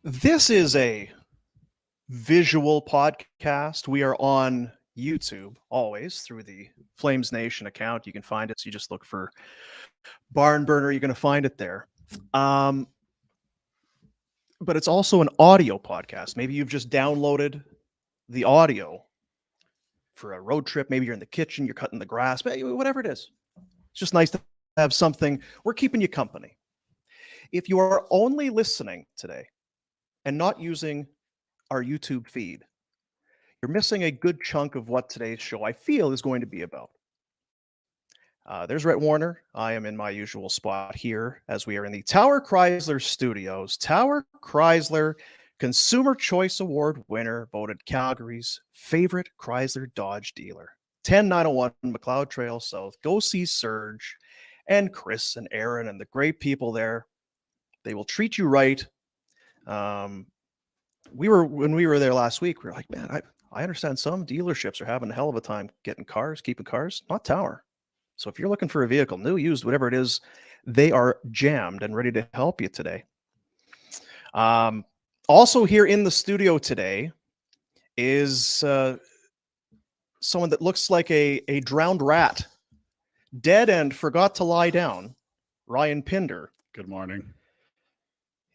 This is a visual podcast. We are on YouTube always through the FlamesNation account. You can find it. So you just look for Barn Burner. You're going to find it there. But it's also an audio podcast. Maybe you've just downloaded the audio for a road trip. Maybe you're in the kitchen, you're cutting the grass, whatever it is. It's just nice to have something. We're keeping you company. If you are only listening today and not using our YouTube feed, you're missing a good chunk of what today's show, I feel, is going to be about. There's Rhett Warner. I am in my usual spot here as we are in the Tower Chrysler studios. Tower Chrysler, Consumer Choice Award winner, voted Calgary's favorite Chrysler Dodge dealer. 10901 McLeod Trail South. Go see Serge and Chris and Aaron and the great people there. They will treat you right. When we were there last week, we were like, man, I understand some dealerships are having a hell of a time getting cars, keeping cars, not Tower. So if you're looking for a vehicle, new, used, whatever it is, they are jammed and ready to help you today. Also here in the studio today is someone that looks like a drowned rat, dead and forgot to lie down, Ryan Pinder. Good morning.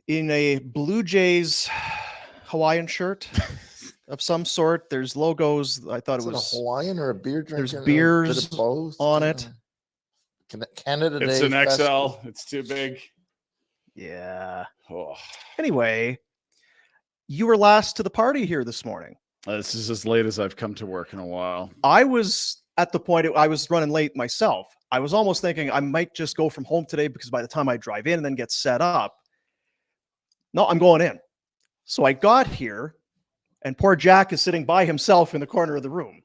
In a Blue Jays Hawaiian shirt of some sort. There's logos. I thought it was a Hawaiian or a beer drink. There's beers on it. Canada Day. It's an festival. XL. It's too big. Yeah. Oh. Anyway, you were last to the party here this morning. This is as late as I've come to work in a while. I was at the point I was running late myself. I was almost thinking I might just go from home today because by the time I drive in and then get set up, no, I'm going in. So I got here, and poor Jack is sitting by himself in the corner of the room.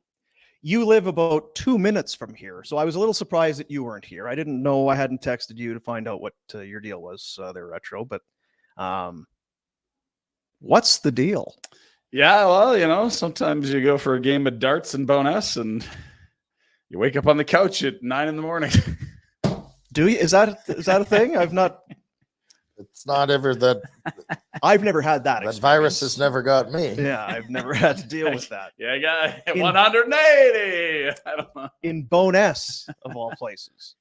You live about 2 minutes from here, so I was a little surprised that you weren't here. I didn't know. I hadn't texted you to find out what your deal was there, Retro, but what's the deal? Yeah, well, sometimes you go for a game of darts in Bonus, and you wake up on the couch at 9 a.m. Do you? Is that a thing? I've not... It's not ever that. I've never had that. That virus has never got me. Yeah, I've never had to deal with that. Yeah, I got 180. I don't know. In Bonus, of all places.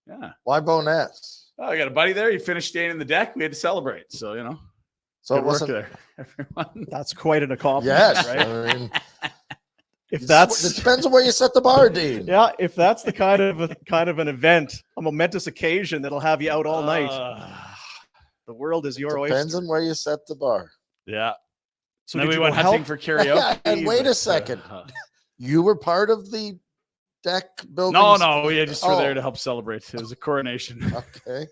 Yeah. Why Bonus? Oh, I got a buddy there. He finished staying in the deck. We had to celebrate. So, So good it work wasn't there, everyone. That's quite an accomplishment, Yes, right? I mean, If that's it depends on where you set the bar, Dean. Yeah, if that's the kind of an event, a momentous occasion that'll have you out all night, the world is your oyster. Depends on where you set the bar. Yeah. So then did we you went go hunting help? for karaoke. And wait a second, you were part of the deck building. No, we just were there to help celebrate. It was a coronation. Okay.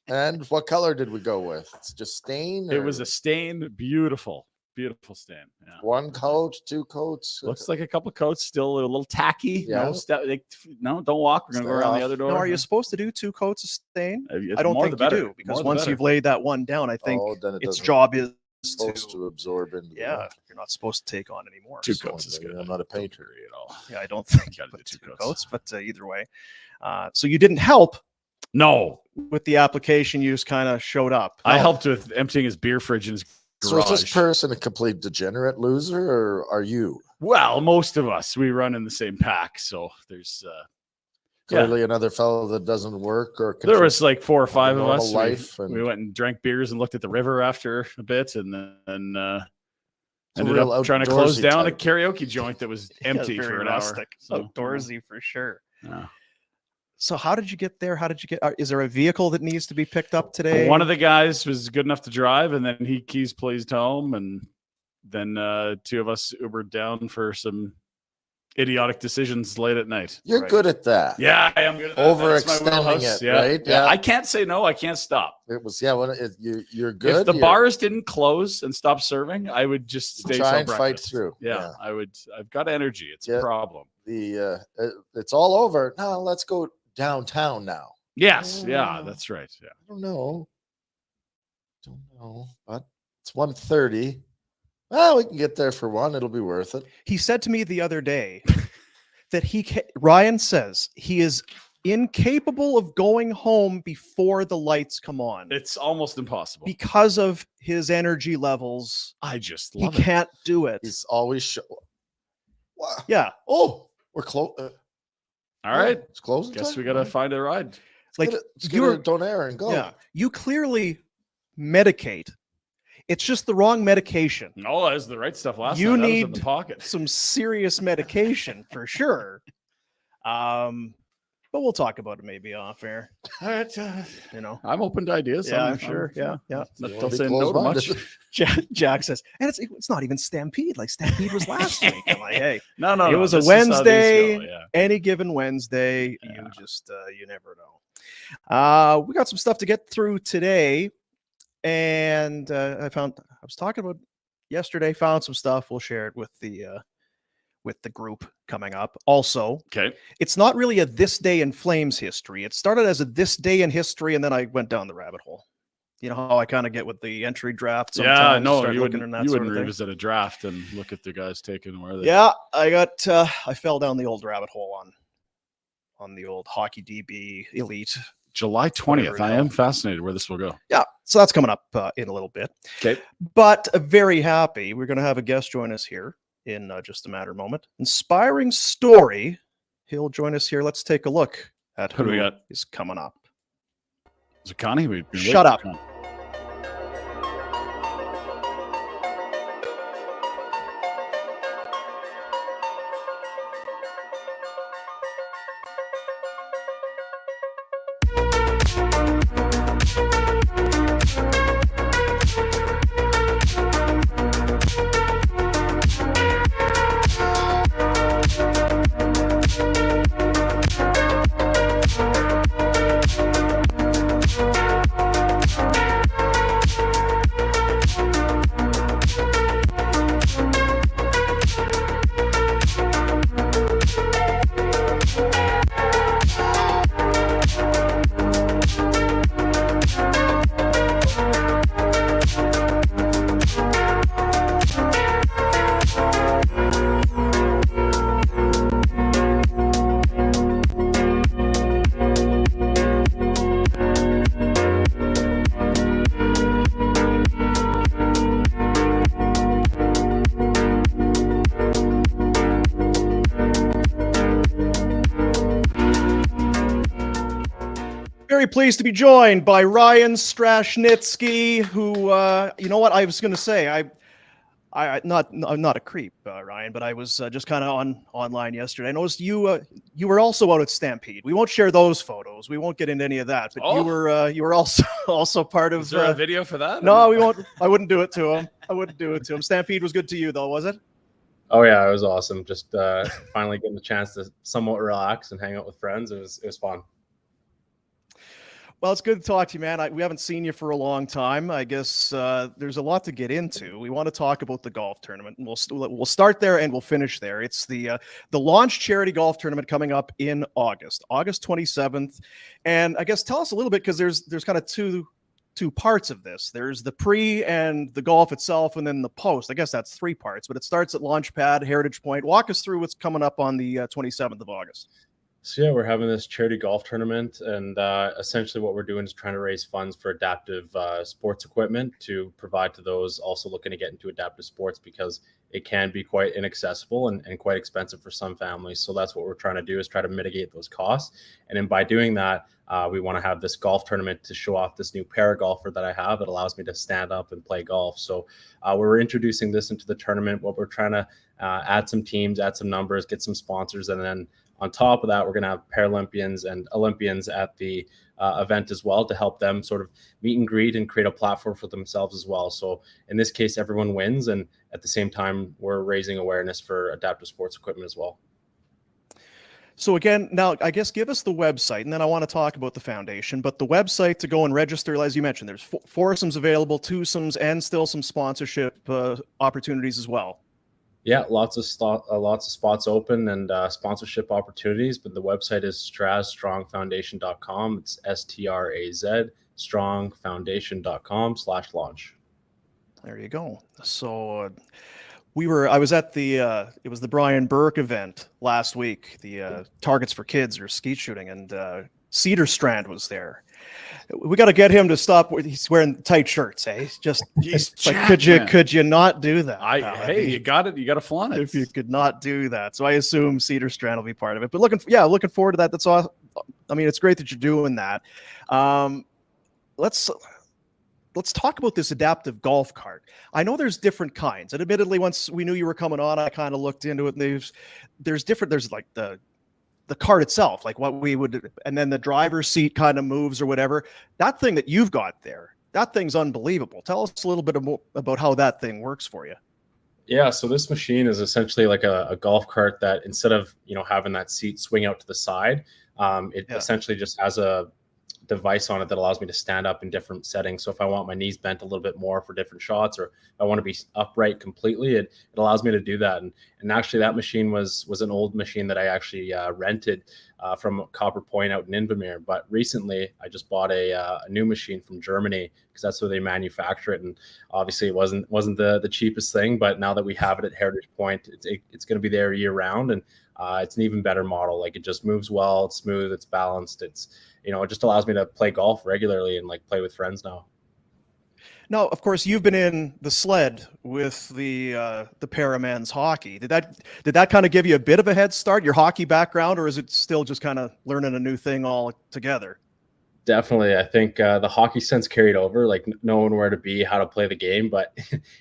And what color did we go with? It's just stain. It was a stain. Beautiful stain. Yeah. One coat, two coats. Looks like a couple of coats, still a little tacky. Yeah. No, don't walk. We're gonna go around the other door. No, are you supposed to do 2 coats of stain? It's I don't more think the you better. do, because More the once better. you've laid that one down, I think then its doesn't- job is supposed to absorb into. Yeah, you're not supposed to take on anymore. 2 So, coats is good. I'm not a painter at all. yeah, I don't think Gotta you do put 2 2 coats. coats, but either way. So you didn't help No, with the application. You just kind of showed up. I No. helped with emptying his beer fridge in his So garage. is this person a complete degenerate loser, or are you? Well, most of us, we run in the same pack. So there's Clearly another fellow that doesn't work or there was like 4 or 5 of normal us. life we and- went and drank beers and looked at the river after a bit, and then It's a ended real up trying to close outdoorsy down a type. karaoke joint that was empty very for an hour. rustic, So, outdoorsy for sure. yeah. So how did you get there? How did you get? Is there a vehicle that needs to be picked up today? One of the guys was good enough to drive, and then he keys pleased home, and then 2 of us Ubered down for some idiotic decisions late at night. You're Right. good at that. Yeah, I am good at that. That's my Overextending wheelhouse. it, Yeah. right? Yeah. Yeah. I can't say no. I can't stop. It was you're good. If the you're- bars didn't close and stop serving, I would just stay try till and fight breakfast. through. Yeah, I would. I've got energy. It's Yeah. a problem. It's all over. No, let's go downtown now. Yes. Yeah, that's right. Yeah. I don't know, but it's 1:30. Well, we can get there for 1. It'll be worth it. He said to me the other day that Ryan says he is incapable of going home before the lights come on It's almost impossible. because of his energy levels. I just He love it. can't do it. He's always What? Yeah. Oh, we're close. All right. It's closing. Guess time? we got to find a ride. Like, Let's get you're- a donaire and go. Yeah. You clearly medicate. It's just the wrong medication. No, that was the right stuff last You night. That was in need the pocket. some serious medication for sure. But we'll talk about it maybe off air. All right. You know, I'm open to ideas. Yeah, I'm sure. Yeah. You Don't wanna be say no to much. close-minded. Jack says, and it's not even Stampede. Like Stampede was last week. I'm like, hey, No, no, it no, was a this is how these Wednesday. go, yeah. Any given Wednesday, Yeah. you just you never know. We got some stuff to get through today, and I was talking about yesterday. Found some stuff. We'll share it with the group coming up. Also, Okay. it's not really a this day in Flames history. It started as a this day in history, and then I went down the rabbit hole. You know how I kind of get with the entry draft. Yeah, Sometimes no, start you looking wouldn't, and that you sort wouldn't of thing. revisit a draft and look at the guys taken where they. Yeah, I fell down the old rabbit hole on the old hockey DB elite. July 20th. Whatever I it am is. fascinated where this will go. Yeah, so that's coming up in a little bit. Okay. But very happy. We're going to have a guest join us here in just a matter of moment. Inspiring story. He'll join us here. Let's take a look at Who do we got? is coming up. Is it Connie? We've been Shut waiting up. for Connie. Very pleased to be joined by Ryan Straschnitzki, who, you know what I was going to say. I'm not a creep, Ryan, but I was just kind of online yesterday. I noticed you were also out at Stampede. We won't share those photos. We won't get into any of that. But you were also part of. Is there a video for that? No, we won't. I wouldn't do it to him. I wouldn't do it to him. Stampede was good to you, though, was it? Oh yeah, it was awesome. Just finally getting the chance to somewhat relax and hang out with friends. It was fun. Well, it's good to talk to you, man. We haven't seen you for a long time. I guess there's a lot to get into. We want to talk about the golf tournament, and we'll start there and we'll finish there. It's the Launch Charity Golf Tournament coming up in August 27th. And I guess tell us a little bit, because there's kind of two parts of this. There's the pre and the golf itself, and then the post. I guess that's three parts, but it starts at Launchpad, Heritage Point. Walk us through what's coming up on the 27th of August. So yeah, we're having this charity golf tournament, and essentially what we're doing is trying to raise funds for adaptive sports equipment to provide to those also looking to get into adaptive sports, because it can be quite inaccessible and quite expensive for some families. So that's what we're trying to do, is try to mitigate those costs. And then by doing that, we want to have this golf tournament to show off this new para golfer that I have that allows me to stand up and play golf. So we're introducing this into the tournament. What we're trying to add some teams, add some numbers, get some sponsors, and then on top of that, we're going to have Paralympians and Olympians at the event as well, to help them sort of meet and greet and create a platform for themselves as well. So in this case, everyone wins. And at the same time, we're raising awareness for adaptive sports equipment as well. So again, now I guess give us the website, and then I want to talk about the foundation. But the website to go and register, as you mentioned, there's foursomes available, twosomes, and still some sponsorship opportunities as well. Yeah, lots of spots open and sponsorship opportunities. But the website is strazstrongfoundation.com. It's STRAZ strongfoundation.com/launch. There you go. So I was at it was the Brian Burke event last week, the Targets for Kids or skeet shooting, and Cedar Strand was there. We got to get him to stop. He's wearing tight shirts, eh? Just He's like, jacked, man. could you not do that? Hey, you got it. You got to flaunt it. If you could not do that. So I assume Cedar Strand will be part of it, but looking forward to that. That's all. I mean, it's great that you're doing that. Let's talk about this adaptive golf cart. I know there's different kinds, and admittedly, once we knew you were coming on, I kind of looked into it. And there's like the cart itself, like what we would, and then the driver's seat kind of moves or whatever. That thing that you've got there, that thing's unbelievable. Tell us a little bit about how that thing works for you. Yeah, so this machine is essentially like a golf cart that instead of having that seat swing out to the side, it essentially just has a device on it that allows me to stand up in different settings. So if I want my knees bent a little bit more for different shots, or if I want to be upright completely, it allows me to do that. And actually that machine was an old machine that I actually rented from Copper Point out in Invermere. But recently I just bought a new machine from Germany because that's where they manufacture it. And obviously it wasn't the cheapest thing, but now that we have it at Heritage Point, it's going to be there year round. And it's an even better model. Like, it just moves well, it's smooth, it's balanced. It just allows me to play golf regularly and like play with friends now. Now, of course, you've been in the sled with the Paramen's hockey. Did that kind of give you a bit of a head start, your hockey background, or is it still just kind of learning a new thing all together? Definitely. I think the hockey sense carried over, like knowing where to be, how to play the game. But,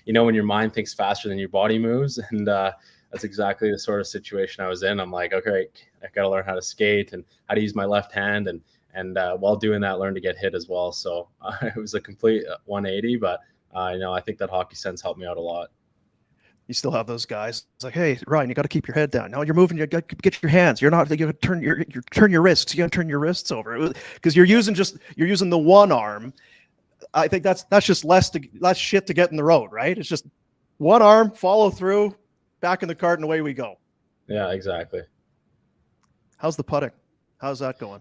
when your mind thinks faster than your body moves, and that's exactly the sort of situation I was in. I'm like, okay, I got to learn how to skate and how to use my left hand. And while doing that, learn to get hit as well. So it was a complete 180, but I think that hockey sense helped me out a lot. You still have those guys. It's like, hey, Ryan, you got to keep your head down. Now you're moving. You got to get your hands. You're not. You got to turn your wrists. You got to turn your wrists over because you're using the one arm. I think that's just less shit to get in the road, right? It's just one arm, follow through, back in the cart, and away we go. Yeah, exactly. How's the putting? How's that going?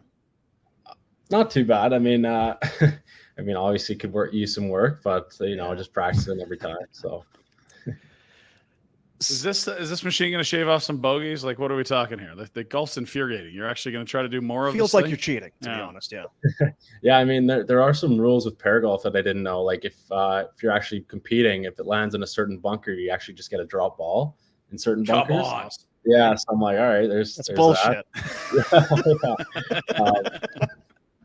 Not too bad. I mean, obviously could use some work, but just practicing every time. So, is this machine going to shave off some bogeys? Like, what are we talking here? The golf's infuriating. You're actually going to try to do more of. Feels this like thing? You're cheating, to be honest. Yeah. Yeah, I mean, there are some rules with paragolf that I didn't know. Like, if you're actually competing, if it lands in a certain bunker, you actually just get a drop ball in certain bunkers. On. Yeah, so I'm like, all right, there's bullshit. That.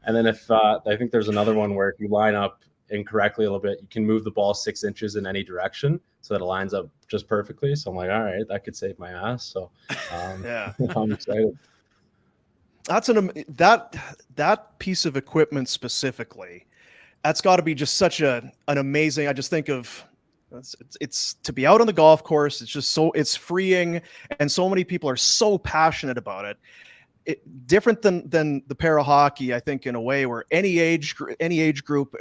And then if I think there's another one where if you line up incorrectly a little bit, you can move the ball 6 inches in any direction so that it lines up just perfectly. So I'm like, all right, that could save my ass. So yeah, I'm excited. That's that piece of equipment specifically. That's got to be just such an amazing. I just think of it's to be out on the golf course. It's just it's freeing, and so many people are so passionate about it. Different than the para hockey, I think, in a way where any age group.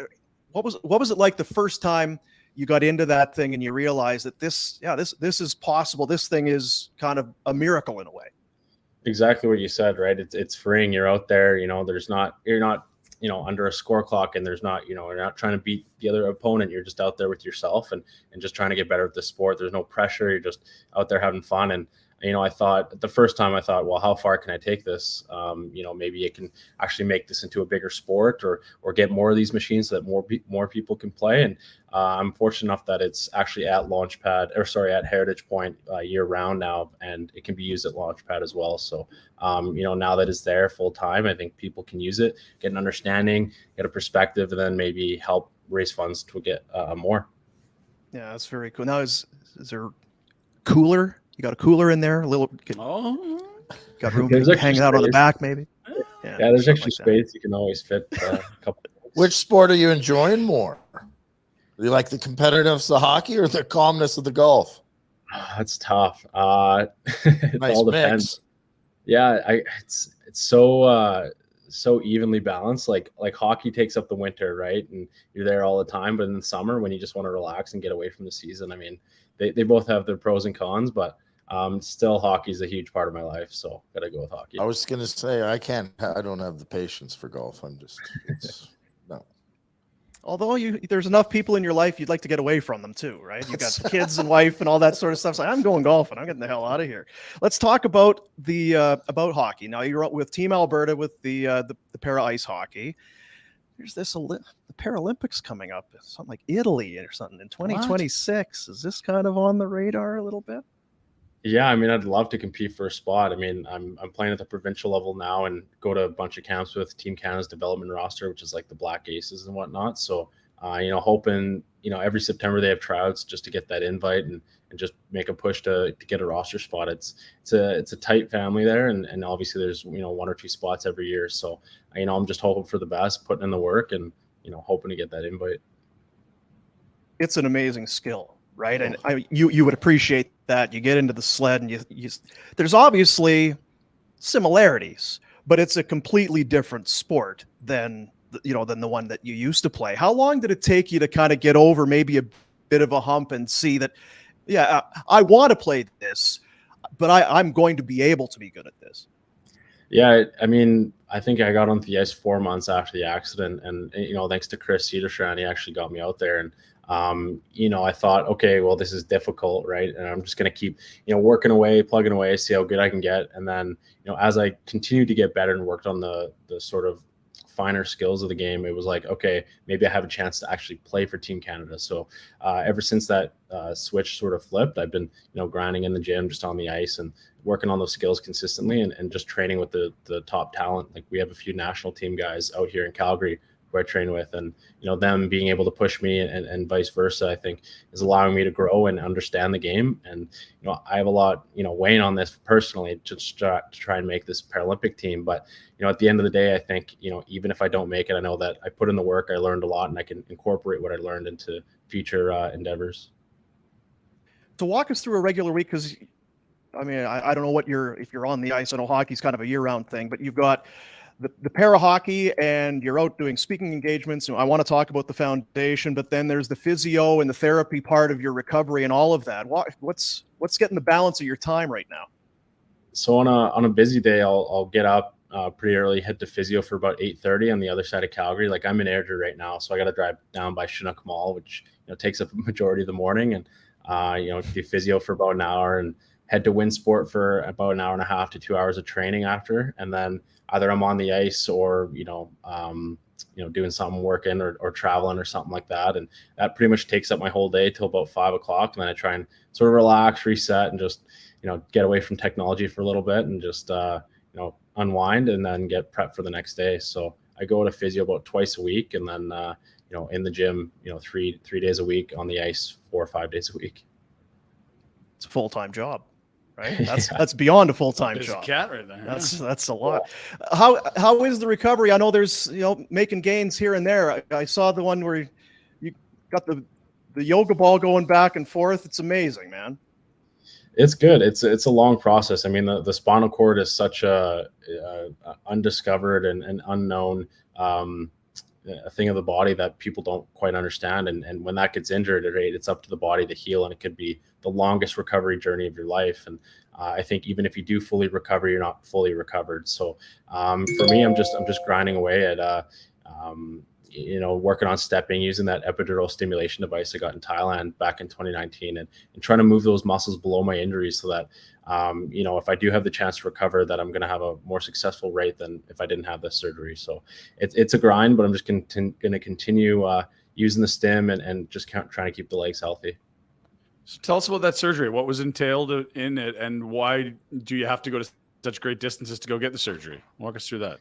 What was it like the first time you got into that thing and you realized that this is possible? This thing is kind of a miracle in a way. Exactly what you said, right? It's freeing. You're out there, you're not under a score clock, and there's not, you're not trying to beat the other opponent. You're just out there with yourself and just trying to get better at the sport. There's no pressure. You're just out there having fun. And I thought the first time, well, how far can I take this? Maybe it can actually make this into a bigger sport or get more of these machines so that more people can play. And I'm fortunate enough that it's actually at at Heritage Point year round now, and it can be used at Launchpad as well. So, now that it's there full time, I think people can use it, get an understanding, get a perspective, and then maybe help raise funds to get more. Yeah, that's very cool. Now, is there cooler? You got a cooler in there? Got room to hang out on the back, maybe? Yeah, there's extra space. You can always fit a couple. Which sport are you enjoying more? Do you like the competitiveness of hockey or the calmness of the golf? That's tough. It Nice all depends. mix. Yeah, it's so evenly balanced. Like hockey takes up the winter, right? And you're there all the time. But in the summer, when you just want to relax and get away from the season, I mean, they both have their pros and cons, but still hockey is a huge part of my life. So gotta go with hockey. I was going to say, I don't have the patience for golf. No. Although there's enough people in your life you'd like to get away from them too, right? You got kids and wife and all that sort of stuff. So I'm going golfing. I'm getting the hell out of here. Let's talk about about hockey. Now you're with Team Alberta with the para ice hockey. There's the Paralympics coming up. Something like Italy or something in 2026. Is this kind of on the radar a little bit? Yeah, I mean, I'd love to compete for a spot. I mean, I'm playing at the provincial level now and go to a bunch of camps with Team Canada's development roster, which is like the Black Aces and whatnot. So, hoping, every September they have tryouts just to get that invite and just make a push to get a roster spot. It's a tight family there, and obviously there's one or two spots every year. So, I'm just hoping for the best, putting in the work, and hoping to get that invite. It's an amazing skill. Right. And you would appreciate that. You get into the sled and you there's obviously similarities, but it's a completely different sport than the one that you used to play. How long did it take you to kind of get over maybe a bit of a hump and see that, yeah, I want to play this, but I'm going to be able to be good at this? Yeah, I mean, I think I got onto the ice 4 months after the accident, and thanks to Chris Cederstrand, he actually got me out there. And I thought, okay, well, this is difficult, right? And I'm just going to keep, working away, plugging away, see how good I can get. And then, as I continued to get better and worked on the sort of finer skills of the game, it was like, okay, maybe I have a chance to actually play for Team Canada. So ever since that switch sort of flipped, I've been, grinding in the gym, just on the ice and working on those skills consistently and just training with the top talent. Like we have a few national team guys out here in Calgary who I train with, and them being able to push me and vice versa, I think is allowing me to grow and understand the game. And I have a lot weighing on this personally to try and make this Paralympic team. But at the end of the day, I think even if I don't make it, I know that I put in the work, I learned a lot, and I can incorporate what I learned into future endeavors. To walk us through a regular week, because I mean, I don't know if you're on the ice. I know hockey's kind of a year-round thing, but you've got the para hockey and you're out doing speaking engagements. I want to talk about the foundation, but then there's the physio and the therapy part of your recovery and all of that. What's getting the balance of your time right now? So on a busy day, I'll get up pretty early, head to physio for about 8:30 on the other side of Calgary. Like I'm in Airdrie right now, so I got to drive down by Chinook Mall, which takes up a majority of the morning, and do physio for about an hour and head to Winsport for about an hour and a half to 2 hours of training after. And then either I'm on the ice or, doing something, working or traveling or something like that. And that pretty much takes up my whole day till about 5 o'clock. And then I try and sort of relax, reset, and just, get away from technology for a little bit and just, unwind and then get prepped for the next day. So I go to physio about twice a week, and then, in the gym, 3 days a week, on the ice 4 or 5 days a week. It's a full-time job, right? That's beyond a full-time job. Cat right there. That's a lot. How is the recovery? I know there's making gains here and there. I saw the one where you got the yoga ball going back and forth. It's amazing, man. It's good. It's a long process. I mean, the spinal cord is such a undiscovered and unknown a thing of the body that people don't quite understand. And when that gets injured, it's up to the body to heal, and it could be the longest recovery journey of your life. And I think even if you do fully recover, you're not fully recovered. So for me, I'm just grinding away at working on stepping, using that epidural stimulation device I got in Thailand back in 2019, and trying to move those muscles below my injuries so that, if I do have the chance to recover, that I'm going to have a more successful rate than if I didn't have this surgery. So it's a grind, but I'm just going to continue using the stim and just trying to keep the legs healthy. So tell us about that surgery. What was entailed in it, and why do you have to go to such great distances to go get the surgery? Walk us through that.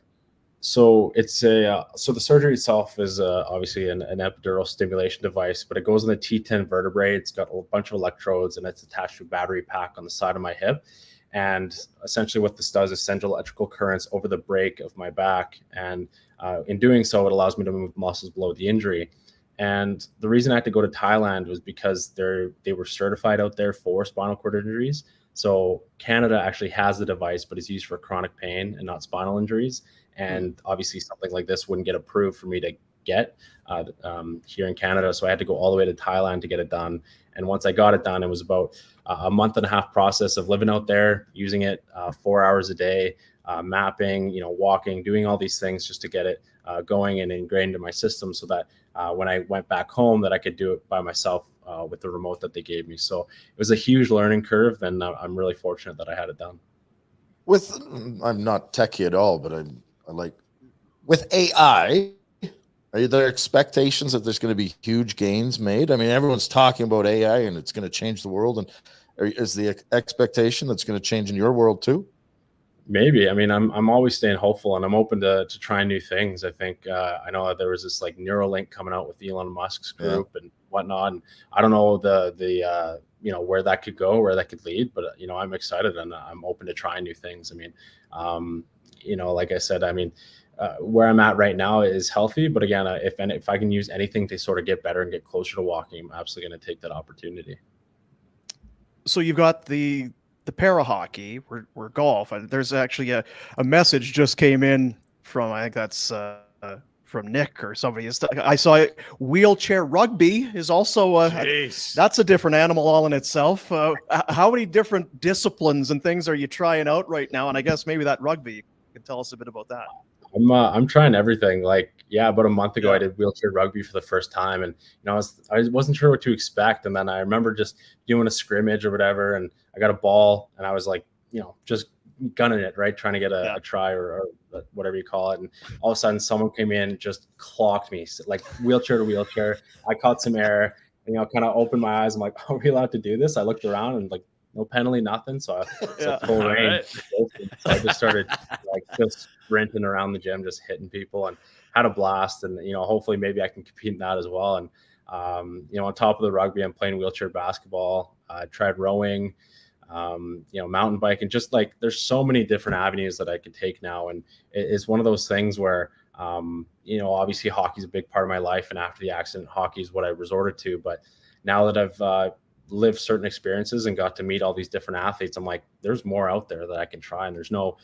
So it's so the surgery itself is obviously an epidural stimulation device, but it goes in the T10 vertebrae. It's got a bunch of electrodes, and it's attached to a battery pack on the side of my hip. And essentially what this does is send electrical currents over the break of my back. And in doing so, it allows me to move muscles below the injury. And the reason I had to go to Thailand was because they were certified out there for spinal cord injuries. So Canada actually has the device, but it's used for chronic pain and not spinal injuries. And obviously something like this wouldn't get approved for me to get here in Canada. So I had to go all the way to Thailand to get it done. And once I got it done, it was about a month and a half process of living out there, using it 4 hours a day, mapping, walking, doing all these things just to get it going and ingrained in my system, so that when I went back home, that I could do it by myself with the remote that they gave me. So it was a huge learning curve, and I'm really fortunate that I had it done. I'm not techie at all, but I like with AI. Are there expectations that there's going to be huge gains made? I mean, everyone's talking about AI and it's going to change the world. And is the expectation that's going to change in your world too? Maybe. I mean, I'm always staying hopeful, and I'm open to trying new things. I think I know that there was this like Neuralink coming out with Elon Musk's group and whatnot, and I don't know the where that could go, where that could lead, but I'm excited and I'm open to trying new things. I mean, like I said, I mean, where I'm at right now is healthy, but again, if I can use anything to sort of get better and get closer to walking, I'm absolutely going to take that opportunity. So you've got the para hockey, or golf. There's actually a message just came in from, I think that's from Nick or somebody. I saw it. Wheelchair rugby is also that's a different animal all in itself. How many different disciplines and things are you trying out right now? And I guess maybe that rugby, you can tell us a bit about that. I'm trying everything. Like, about a month ago, I did wheelchair rugby for the first time, and I wasn't sure what to expect. And then I remember just doing a scrimmage or whatever, and I got a ball, and I was like, just gunning it, right, trying to get a try or whatever you call it. And all of a sudden, someone came in and just clocked me, like wheelchair to wheelchair. I caught some air, and kind of opened my eyes. I'm like, are we allowed to do this? I looked around and like, no penalty, nothing. So I was like full range. So I just started just sprinting around the gym, just hitting people, and had a blast. And hopefully maybe I can compete in that as well. And on top of the rugby, I'm playing wheelchair basketball. I tried rowing, mountain biking. Just like there's so many different avenues that I could take now, and it's one of those things where obviously hockey's a big part of my life, and after the accident, hockey is what I resorted to. But now that I've lived certain experiences and got to meet all these different athletes, I'm like, there's more out there that I can try, and there's no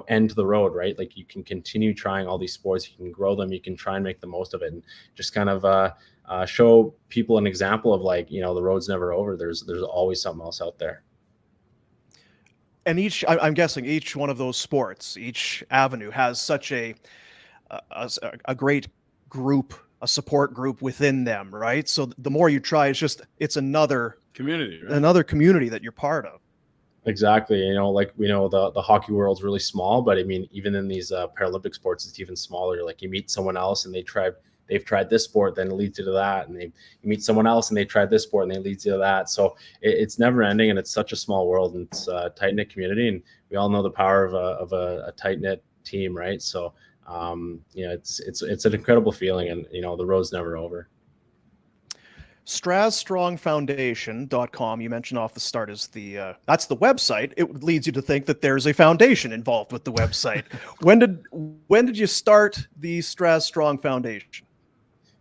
end to the road, right? Like you can continue trying all these sports, you can grow them, you can try and make the most of it, and just kind of show people an example of like, the road's never over. There's always something else out there. And I'm guessing each one of those sports, each avenue has such a great group, a support group within them, right? So the more you try, it's another community, right? Another community that you're part of. Exactly. Like we know the hockey world's really small, but I mean, even in these Paralympic sports, it's even smaller. Like you meet someone else and they've tried this sport, then it leads you to that. And you meet someone else and they tried this sport and they leads you to that. So it's never ending, and it's such a small world, and it's a tight knit community. And we all know the power of a tight knit team, right? So it's an incredible feeling, and the road's never over. StrazStrongFoundation.com, you mentioned off the start, is that's the website. It leads you to think that there's a foundation involved with the website. When did you start the Straz Strong Foundation?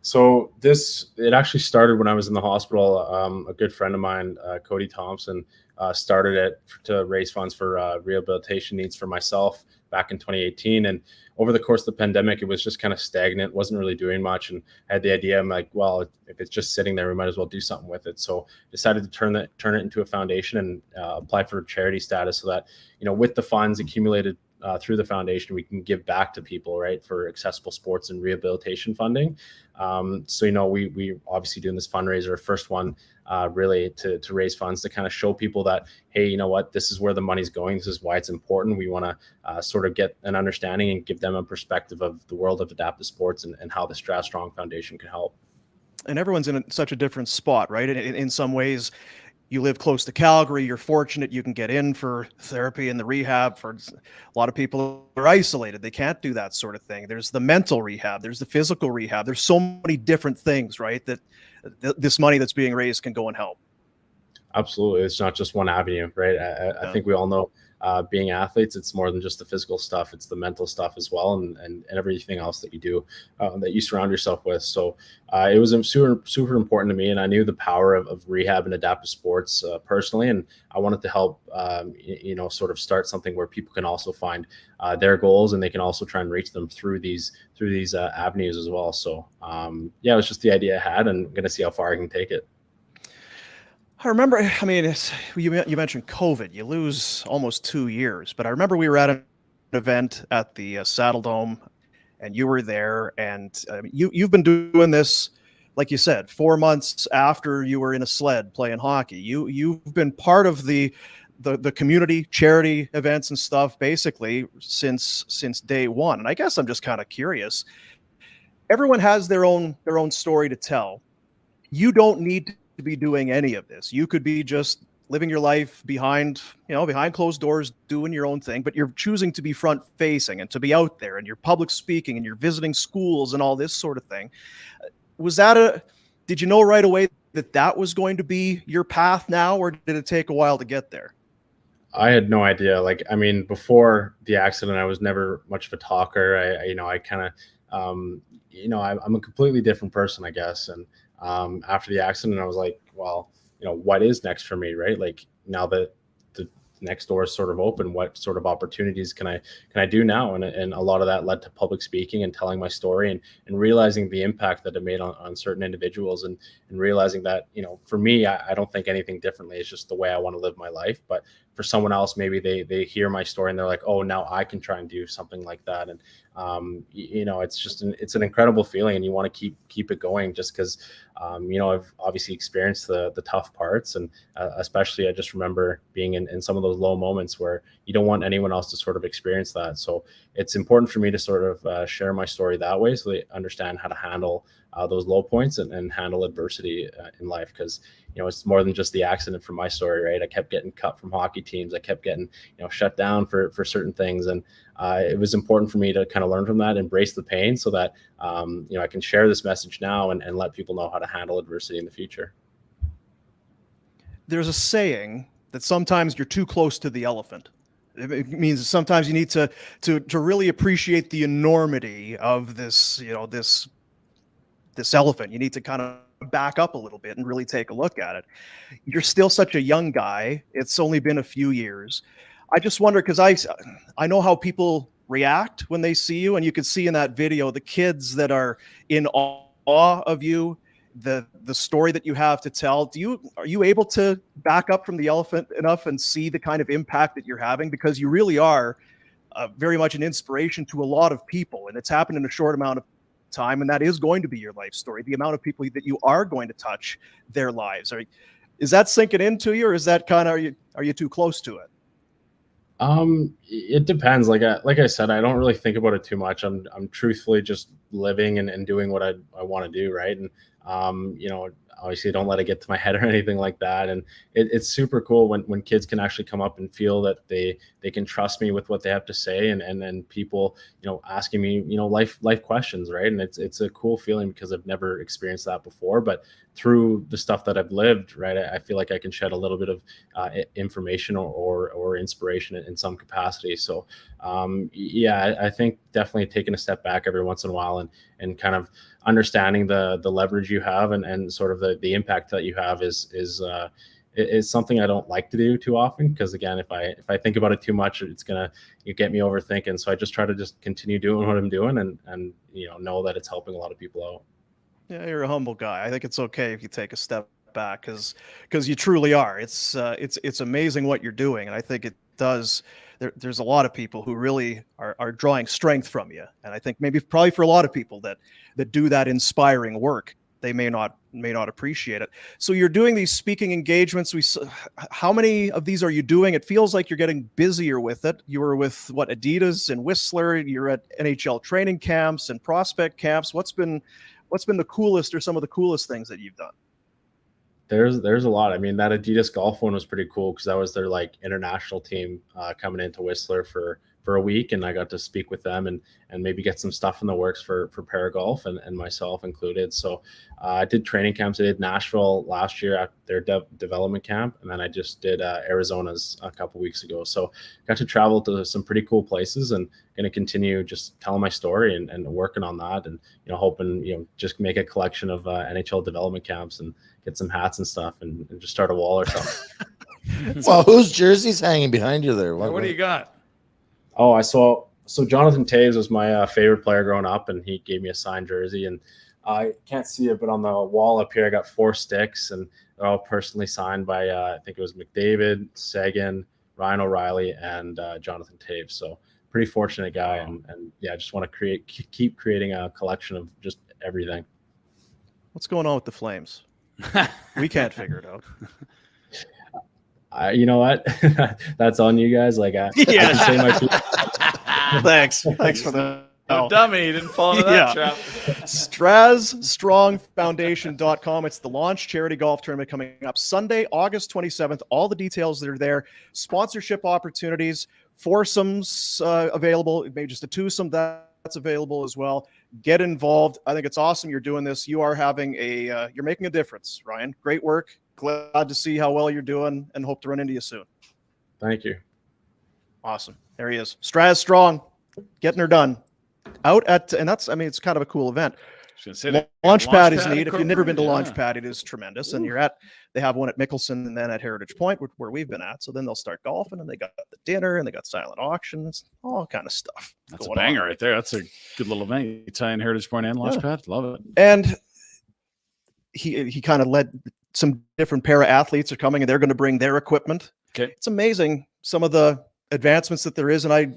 So it actually started when I was in the hospital. A good friend of mine, Cody Thompson, started it to raise funds for rehabilitation needs for myself back in 2018. And over the course of the pandemic, it was just kind of stagnant, wasn't really doing much. And I had the idea, I'm like, well, if it's just sitting there, we might as well do something with it. So decided to turn it into a foundation and apply for charity status, so that, with the funds accumulated through the foundation, we can give back to people, right, for accessible sports and rehabilitation funding. So, we obviously doing this fundraiser, first one, really to raise funds to kind of show people that, hey, you know what, this is where the money's going. This is why it's important. We want to sort of get an understanding and give them a perspective of the world of adaptive sports and how the Straz Strong Foundation can help. And everyone's in such a different spot, right? In some ways, you live close to Calgary, you're fortunate you can get in for therapy and the rehab. For a lot of people are isolated. They can't do that sort of thing. There's the mental rehab, there's the physical rehab. There's so many different things, right, that this money that's being raised can go and help. Absolutely. It's not just one avenue, right? I think we all know being athletes, it's more than just the physical stuff. It's the mental stuff as well, and everything else that you do, that you surround yourself with. So it was super, super important to me, and I knew the power of rehab and adaptive sports personally, and I wanted to help, sort of start something where people can also find their goals, and they can also try and reach them through these avenues as well. So it was just the idea I had, and I'm going to see how far I can take it. I remember, you mentioned COVID. You lose almost 2 years, but I remember we were at an event at the Saddle Dome, and you were there, and you've been doing this, like you said, 4 months after you were in a sled playing hockey. You've been part of the community charity events and stuff basically since day one. And I guess I'm just kind of curious. Everyone has their own story to tell. You don't need to be doing any of this. You could be just living your life behind closed doors, doing your own thing, but you're choosing to be front facing and to be out there, and you're public speaking and you're visiting schools and all this sort of thing. Did you know right away that was going to be your path now, or did it take a while to get there? I had no idea. Like, I mean, before the accident, I was never much of a talker. I kind of, I'm a completely different person, I guess. And after the accident, I was like, well, what is next for me, right? Like, now that the next door is sort of open, what sort of opportunities can I do now? And a lot of that led to public speaking and telling my story, and realizing the impact that it made on certain individuals, and realizing that, for me, I don't think anything differently. It's just the way I want to live my life. But for someone else, maybe they hear my story and they're like, oh, now I can try and do something like that. And it's just it's an incredible feeling, and you want to keep it going, just because I've obviously experienced the tough parts, and especially I just remember being in some of those low moments where you don't want anyone else to sort of experience that. So it's important for me to sort of share my story that way, so they understand how to handle those low points and handle adversity in life, because it's more than just the accident for my story, right? I kept getting cut from hockey teams. I kept getting shut down for certain things, and it was important for me to kind of learn from that, embrace the pain, so that I can share this message now and let people know how to handle adversity in the future. There's a saying that sometimes you're too close to the elephant. It means sometimes you need to really appreciate the enormity of this elephant. You need to kind of back up a little bit and really take a look at it. You're still such a young guy. It's only been a few years. I just wonder, because I know how people react when they see you, and you can see in that video the kids that are in awe of you, the story that you have to tell. Are you able to back up from the elephant enough and see the kind of impact that you're having? Because you really are very much an inspiration to a lot of people, and it's happened in a short amount of time, and that is going to be your life story. The amount of people that you are going to touch their lives. Is that sinking into you, or is that kind of, are you too close to it? It depends. Like I said, I don't really think about it too much. I'm truthfully just living and doing what I want to do, right? And obviously don't let it get to my head or anything like that. And it's super cool when kids can actually come up and feel that they can trust me with what they have to say, and then people asking me life questions, right? And it's a cool feeling, because I've never experienced that before. But through the stuff that I've lived, right, I feel like I can shed a little bit of information or inspiration in some capacity. So I think definitely taking a step back every once in a while and kind of understanding the leverage you have and sort of the impact that you have is something I don't like to do too often, because again, if I think about it too much, it's gonna get me overthinking. So I just try to just continue doing what I'm doing and know that it's helping a lot of people out. Yeah, you're a humble guy. I think it's okay if you take a step back, because you truly are. It's amazing what you're doing, and I think it does. There's a lot of people who really are drawing strength from you, and I think probably for a lot of people that do that inspiring work, they may not appreciate it. So you're doing these speaking engagements. How many of these are you doing? It feels like you're getting busier with it. You were with Adidas and Whistler. You're at NHL training camps and prospect camps. What's been the coolest, or some of the coolest things that you've done? There's a lot. I mean, that Adidas golf one was pretty cool, because that was their international team coming into Whistler for a week, and I got to speak with them and maybe get some stuff in the works for Paragolf and myself included. So I did training camps. I did Nashville last year at their development camp, and then I just did Arizona's a couple weeks ago. So got to travel to some pretty cool places, and going to continue just telling my story and working on that, and hoping just make a collection of NHL development camps and get some hats and stuff and just start a wall or something. Well, whose jersey's hanging behind you there? What do you got? Oh, I saw. So Jonathan Toews was my favorite player growing up, and he gave me a signed jersey. And I can't see it, but on the wall up here, I got 4 sticks, and they're all personally signed by I think it was McDavid, Seguin, Ryan O'Reilly, and Jonathan Toews. So pretty fortunate guy, and yeah, I just want to keep creating a collection of just everything. What's going on with the Flames? We can't figure it out. You know what? That's on you guys. Like, I can say my piece. Thanks for the dummy. He didn't fall into that trap. StrazStrongFoundation.com. It's the launch charity golf tournament coming up Sunday, August 27th. All the details that are there. Sponsorship opportunities, foursomes available. Maybe just a twosome that's available as well. Get involved. I think it's awesome you're doing this. You are having you're making a difference, Ryan. Great work. Glad to see how well you're doing and hope to run into you soon. Thank you. Awesome. There he is. Straz Strong, getting her done. Out at, and that's, I mean, it's kind of a cool event. Launchpad is neat. If you've never been to Launchpad, it is tremendous. And they have one at Mickelson and then at Heritage Point, where we've been at. So then they'll start golfing, and they got the dinner, and they got silent auctions, all kind of stuff. That's a banger right there. That's a good little event. You tie in Heritage Point and Launchpad. Love it. And he kind of led some different para athletes are coming, and they're going to bring their equipment. Okay. It's amazing some of the advancements that there is. And I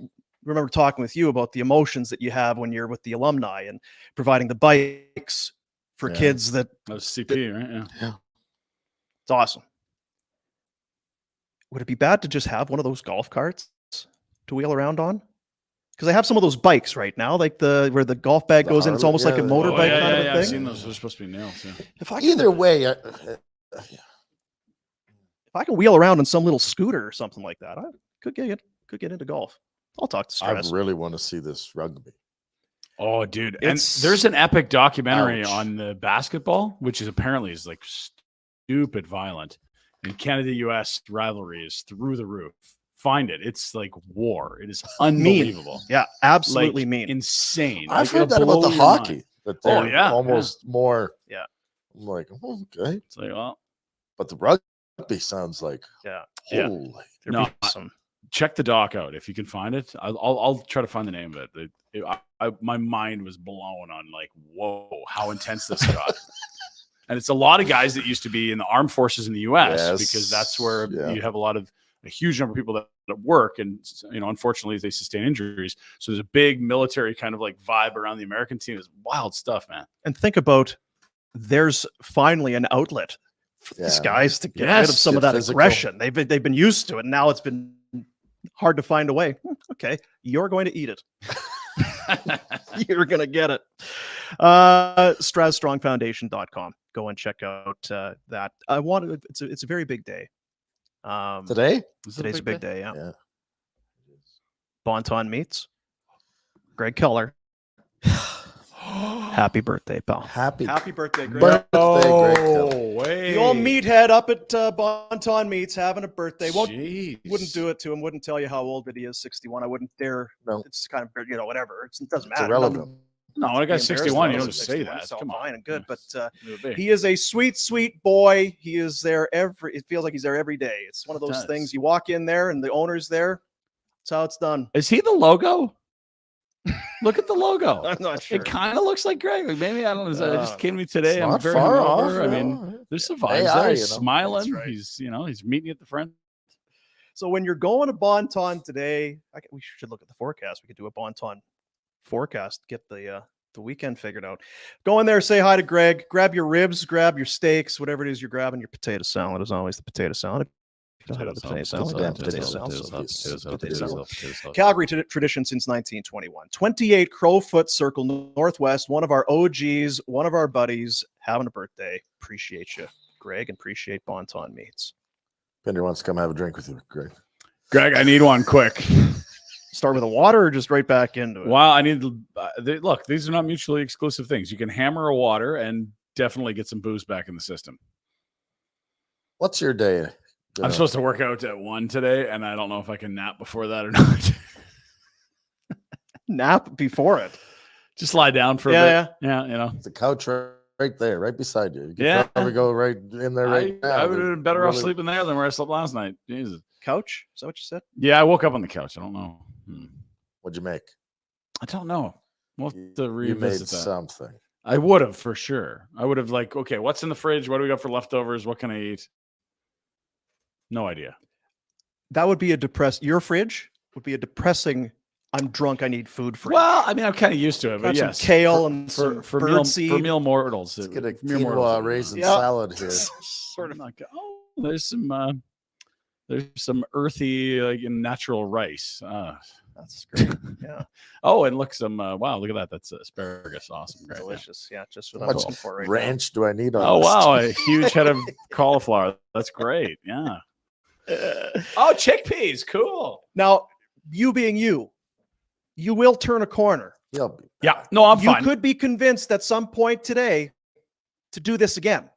remember talking with you about the emotions that you have when you're with the alumni and providing the bikes for kids that was CP, right? Yeah. It's awesome. Would it be bad to just have one of those golf carts to wheel around on? Because I have some of those bikes right now, like where the golf bag goes in. It's almost like a motorbike kind of a thing. I've seen those. They're supposed to be nails. Yeah. Either way, if I can wheel around on some little scooter or something like that, I could get into golf. I'll talk to Straz. I really want to see this rugby. Oh, dude. And there's an epic documentary on the basketball, which is apparently is like stupid violent. And Canada-US rivalry is through the roof. Find it. It's like war. It is unbelievable. Mean. Yeah, absolutely mean. Insane. I've heard that about the hockey. That they're almost more. Yeah. I'm like, okay. It's like, well. But the rugby sounds like, holy. No, check the doc out if you can find it. I'll try to find the name of it. My mind was blown on like, whoa, how intense this got. And it's a lot of guys that used to be in the armed forces in the U.S. because that's where you have a huge number of people that work, and unfortunately they sustain injuries. So there's a big military kind of like vibe around the American team. It's wild stuff, man. And think about, there's finally an outlet for these guys to get rid of some of that aggression. They've been used to it, and now it's been hard to find a way. Okay, you're going to eat it. You're going to get it. StrazStrongFoundation.com. Go and check out that. It's a very big day. Today? Today's a big day. Yeah. Bonton meets Greg Keller. Happy birthday, pal. Happy birthday, Greg. Greg Keller. The old meathead up at Bonton Meats having a birthday. Wouldn't do it to him. Wouldn't tell you how old, but he is 61. I wouldn't dare. No. It's kind of, whatever. It doesn't matter. It's irrelevant. No, when I got 61, you don't just say that. It's all fine and good, but he is a sweet, sweet boy. He is there it feels like he's there every day. It's one of those things. You walk in there and the owner's there. That's how it's done. Is he the logo? Look at the logo. I'm not sure. It kind of looks like Greg. Like maybe, I don't know. It just came to me today. I'm very far off. I mean, there's some vibes there. He's smiling. Right. He's meeting at the front. So when you're going to Bonton today, we should look at the forecast. We could do a Bonton forecast, get the weekend figured out. Go in there, say hi to Greg, grab your ribs, grab your steaks, whatever it is you're grabbing. Your potato salad is always the potato salad. Calgary tradition since 1921. 28 Crowfoot Circle Northwest, one of our OGs, one of our buddies having a birthday. Appreciate you, Greg, and appreciate Bonton Meats. Pinder wants to come have a drink with you, Greg. Greg, I need one quick. Start with a water or just right back into it? Wow, I need look, these are not mutually exclusive things. You can hammer a water and definitely get some booze back in the system. What's your day? I'm supposed to work out at 1 today, and I don't know if I can nap before that or not. Nap before it? Just lie down for a bit. Yeah. It's a couch right there, right beside you. You can probably go right in there now. I would have been better off sleeping there than where I slept last night. Jesus. Couch? Is that what you said? Yeah, I woke up on the couch. I don't know. What'd you make? I don't know. We'll have to revisit that. Something. I would have for sure. I would have okay, what's in the fridge? What do we got for leftovers? What can I eat? No idea. That would be your fridge would be a depressing I'm drunk. I need food for Well, I mean, I'm kind of used to it, but Got some yes, kale and some for birdseed. meal mortals. Let's get a mere mortals, quinoa raisin Yeah. salad here. sort of. Oh, there's some earthy, like natural rice. That's great. Yeah, Oh, and look, wow, look at that. That's asparagus. Awesome. Great. delicious. Yeah, just what How I'm much looking for right ranch do I need on Oh, this? wow. A huge head of cauliflower. That's great. Yeah. Oh, chickpeas. Cool. now. You being you will turn a corner. He'll be Yeah. back. No, I'm You fine. could be convinced at some point today to do this again.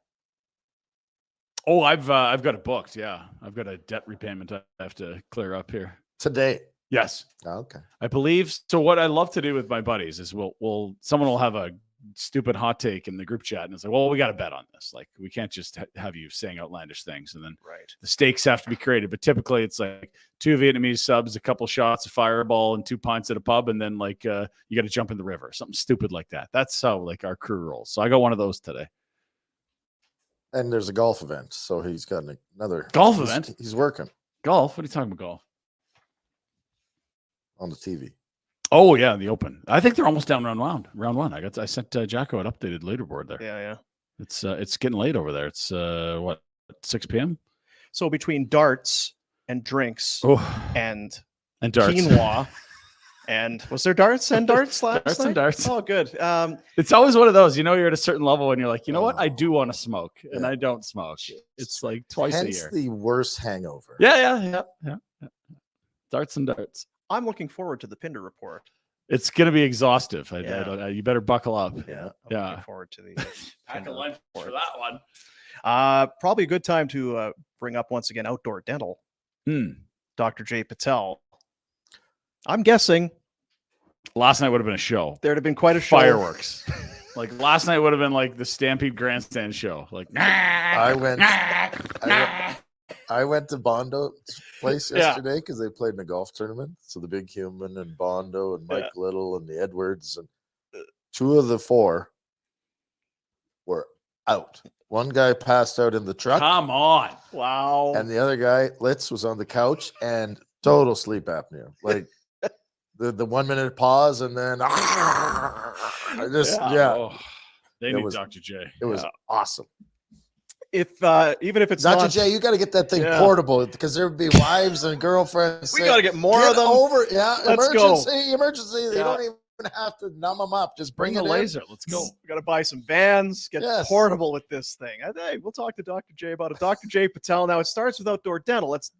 Oh, I've got it booked. Yeah. I've got a debt repayment I have to clear up here. Today. Yes. Oh, okay. I believe so. What I love to do with my buddies is someone will have a stupid hot take in the group chat, and it's like, well, we got to bet on this. Like, we can't just have you saying outlandish things, and then Right. the stakes have to be created. But typically, it's like 2 Vietnamese subs, a couple shots of Fireball, and 2 pints at a pub, and then you got to jump in the river, something stupid like that. That's how our crew rolls. So I got one of those today. And there's a golf event, so he's got another Golf event? He's working Golf? What are you talking about? Golf? on the TV. Oh yeah, the Open. I think they're almost down round one. I sent Jacko an updated leaderboard there. Yeah. It's getting late over there. It's 6 p.m. So between darts and drinks and darts. quinoa, and was there darts and darts last Darts night? and darts. Oh, good. It's always one of those. You're at a certain level and you're like, you know what? I do want to smoke, and Yeah. I don't smoke. It's like twice Hence a year. the worst hangover. Yeah. Darts and darts. I'm looking forward to the Pinder report. It's gonna be exhaustive. Yeah. You better buckle up. Yeah. I'm Yeah. looking forward to the Pack Pinder a lunch report. for that one. Probably a good time to bring up once again Outdoor Dental. Dr. J. Patel. I'm guessing Last night would have been a show. there'd have been quite a show. Fireworks. Like last night would have been like the Stampede Grandstand show. Like I went to Bondo's place Yeah. yesterday because they played in a golf tournament. So the Big Human and Bondo and Mike Little and the Edwards and 2 of the 4 were out. One guy passed out in the truck, Come on. Wow. and the other guy, Litz, was on the couch and total sleep apnea. Like the 1 minute pause and then Oh, they It need was- Dr. J. it was awesome. if even if it's Dr. not, J, you got to get that thing Yeah. portable because there would be wives and girlfriends. we saying, got to get more "Get of them. over, yeah, Let's go." emergency. They Yeah. don't even have to numb them up. Just bring Bring it the in. laser. Let's go. We got to buy some bands, get Yes. portable with this thing. Hey, we'll talk to Dr. J about it. Dr. J. Patel. Now, it starts with Outdoor Dental. It's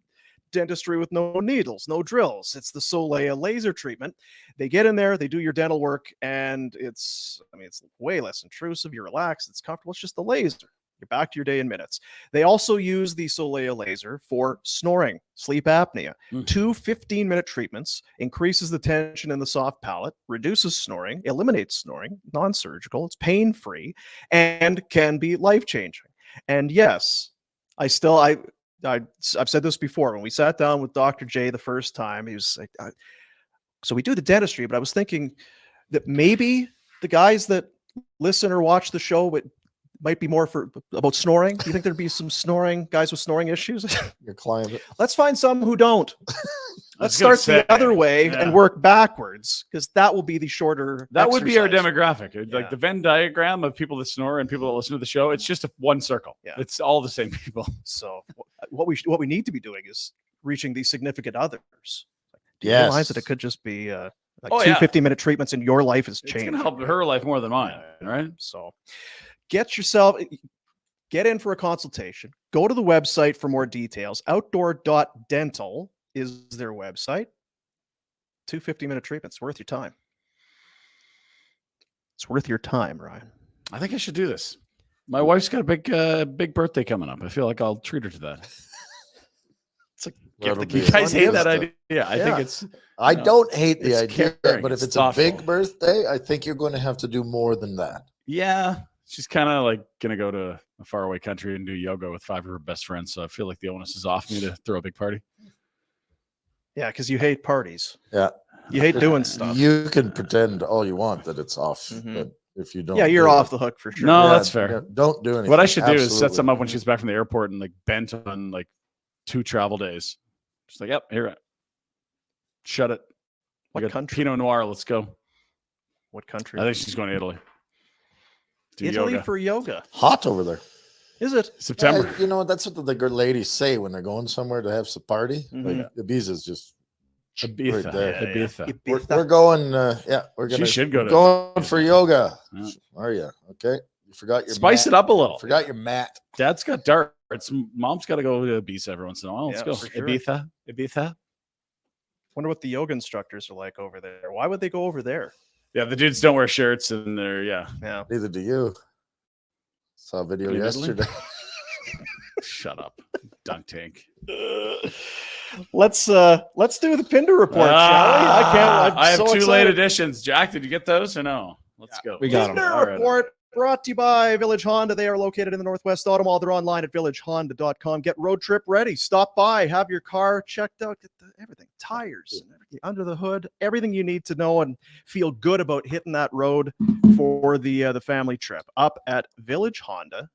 dentistry with no needles, no drills. It's the Soleil laser treatment. They get in there, they do your dental work, and it's way less intrusive. You're relaxed, it's comfortable. It's just the laser. You're back to your day in minutes. They also use the Soleil laser for snoring, sleep apnea. 2 15-minute treatments, increases the tension in the soft palate, reduces snoring, eliminates snoring, non-surgical, it's pain-free, and can be life-changing. And yes, I've said this before. When we sat down with Dr. J the first time, he was like, so we do the dentistry, but I was thinking that maybe the guys that listen or watch the show might be more about snoring. Do you think there'd be some guys with snoring issues? Your client. Let's find some who don't. Let's gonna start the other way yeah. and work backwards, because that will be the shorter. That would be our exercise. demographic. Yeah. Like the Venn diagram of people that snore and people that listen to the show. It's just one circle. Yeah. It's all the same people. So what we need to be doing is reaching these significant others. Do you realize that it could just be like Oh, 2 yeah. 15-minute treatments and your life has It's changed. going to help her life more than mine, right? So get in for a consultation. Go to the website for more details. Outdoor.dental is their website. 2 15-minute treatments. Worth your time. It's worth your time, Ryan. I think I should do this. My wife's got a big birthday coming up. I feel like I'll treat her to that. It's like That'll gift. be You a guys fun hate that gift. idea. Yeah, I think it's. I No, don't hate the it's idea, caring, but if it's it's a big thoughtful. birthday, I think you're going to have to do more than that. Yeah, she's kind of like gonna go to a faraway country and do yoga with 5 of her best friends. So I feel like the onus is off me to throw a big party. Yeah, because you hate parties. Yeah. You hate doing stuff. You can pretend all you want that it's off, Mhm. but if you don't, Yeah, you're do off it, the hook for sure. No, yeah, that's fair. yeah, don't do anything. What I should do is set Absolutely. some up when she's back from the airport and like bent on like 2 travel days. Just like, yep, here, shut it. What got country? Pinot Noir. Let's go. What country? I think she's going to Italy. Do Italy yoga. for yoga. Hot over there. Is it? September. You know, that's what the good ladies say when they're going somewhere to have some party. Mhm. Like Ibiza's just Ibiza. right there. Yeah, yeah. Ibiza. We're going. We're She gonna should go to going for yoga. Yeah. Are you okay? You forgot your Spice mat. it up a little. Forgot your mat. Dad's got darts. Mom's got to go to Ibiza every once in a while. Let's Yeah, go. for sure. Ibiza. Wonder what the yoga instructors are like over there. Why would they go over there? Yeah, the dudes don't wear shirts and they're, yeah. Yeah. Neither do you. Saw a video In Italy? yesterday. Shut up. Dunk tank. Let's do the Pinder report, shall we? I have so two excited. late editions. Jack, did you get those or no? Let's go. we got 'em. Pinder All right. report brought to you by Village Honda. They are located in the Northwest Auto Mall. They're online at villagehonda.com. Get road trip ready. Stop by. Have your car checked out. Get everything. Tires and everything under the hood. Everything you need to know and feel good about hitting that road for the family trip. Up at Village Honda.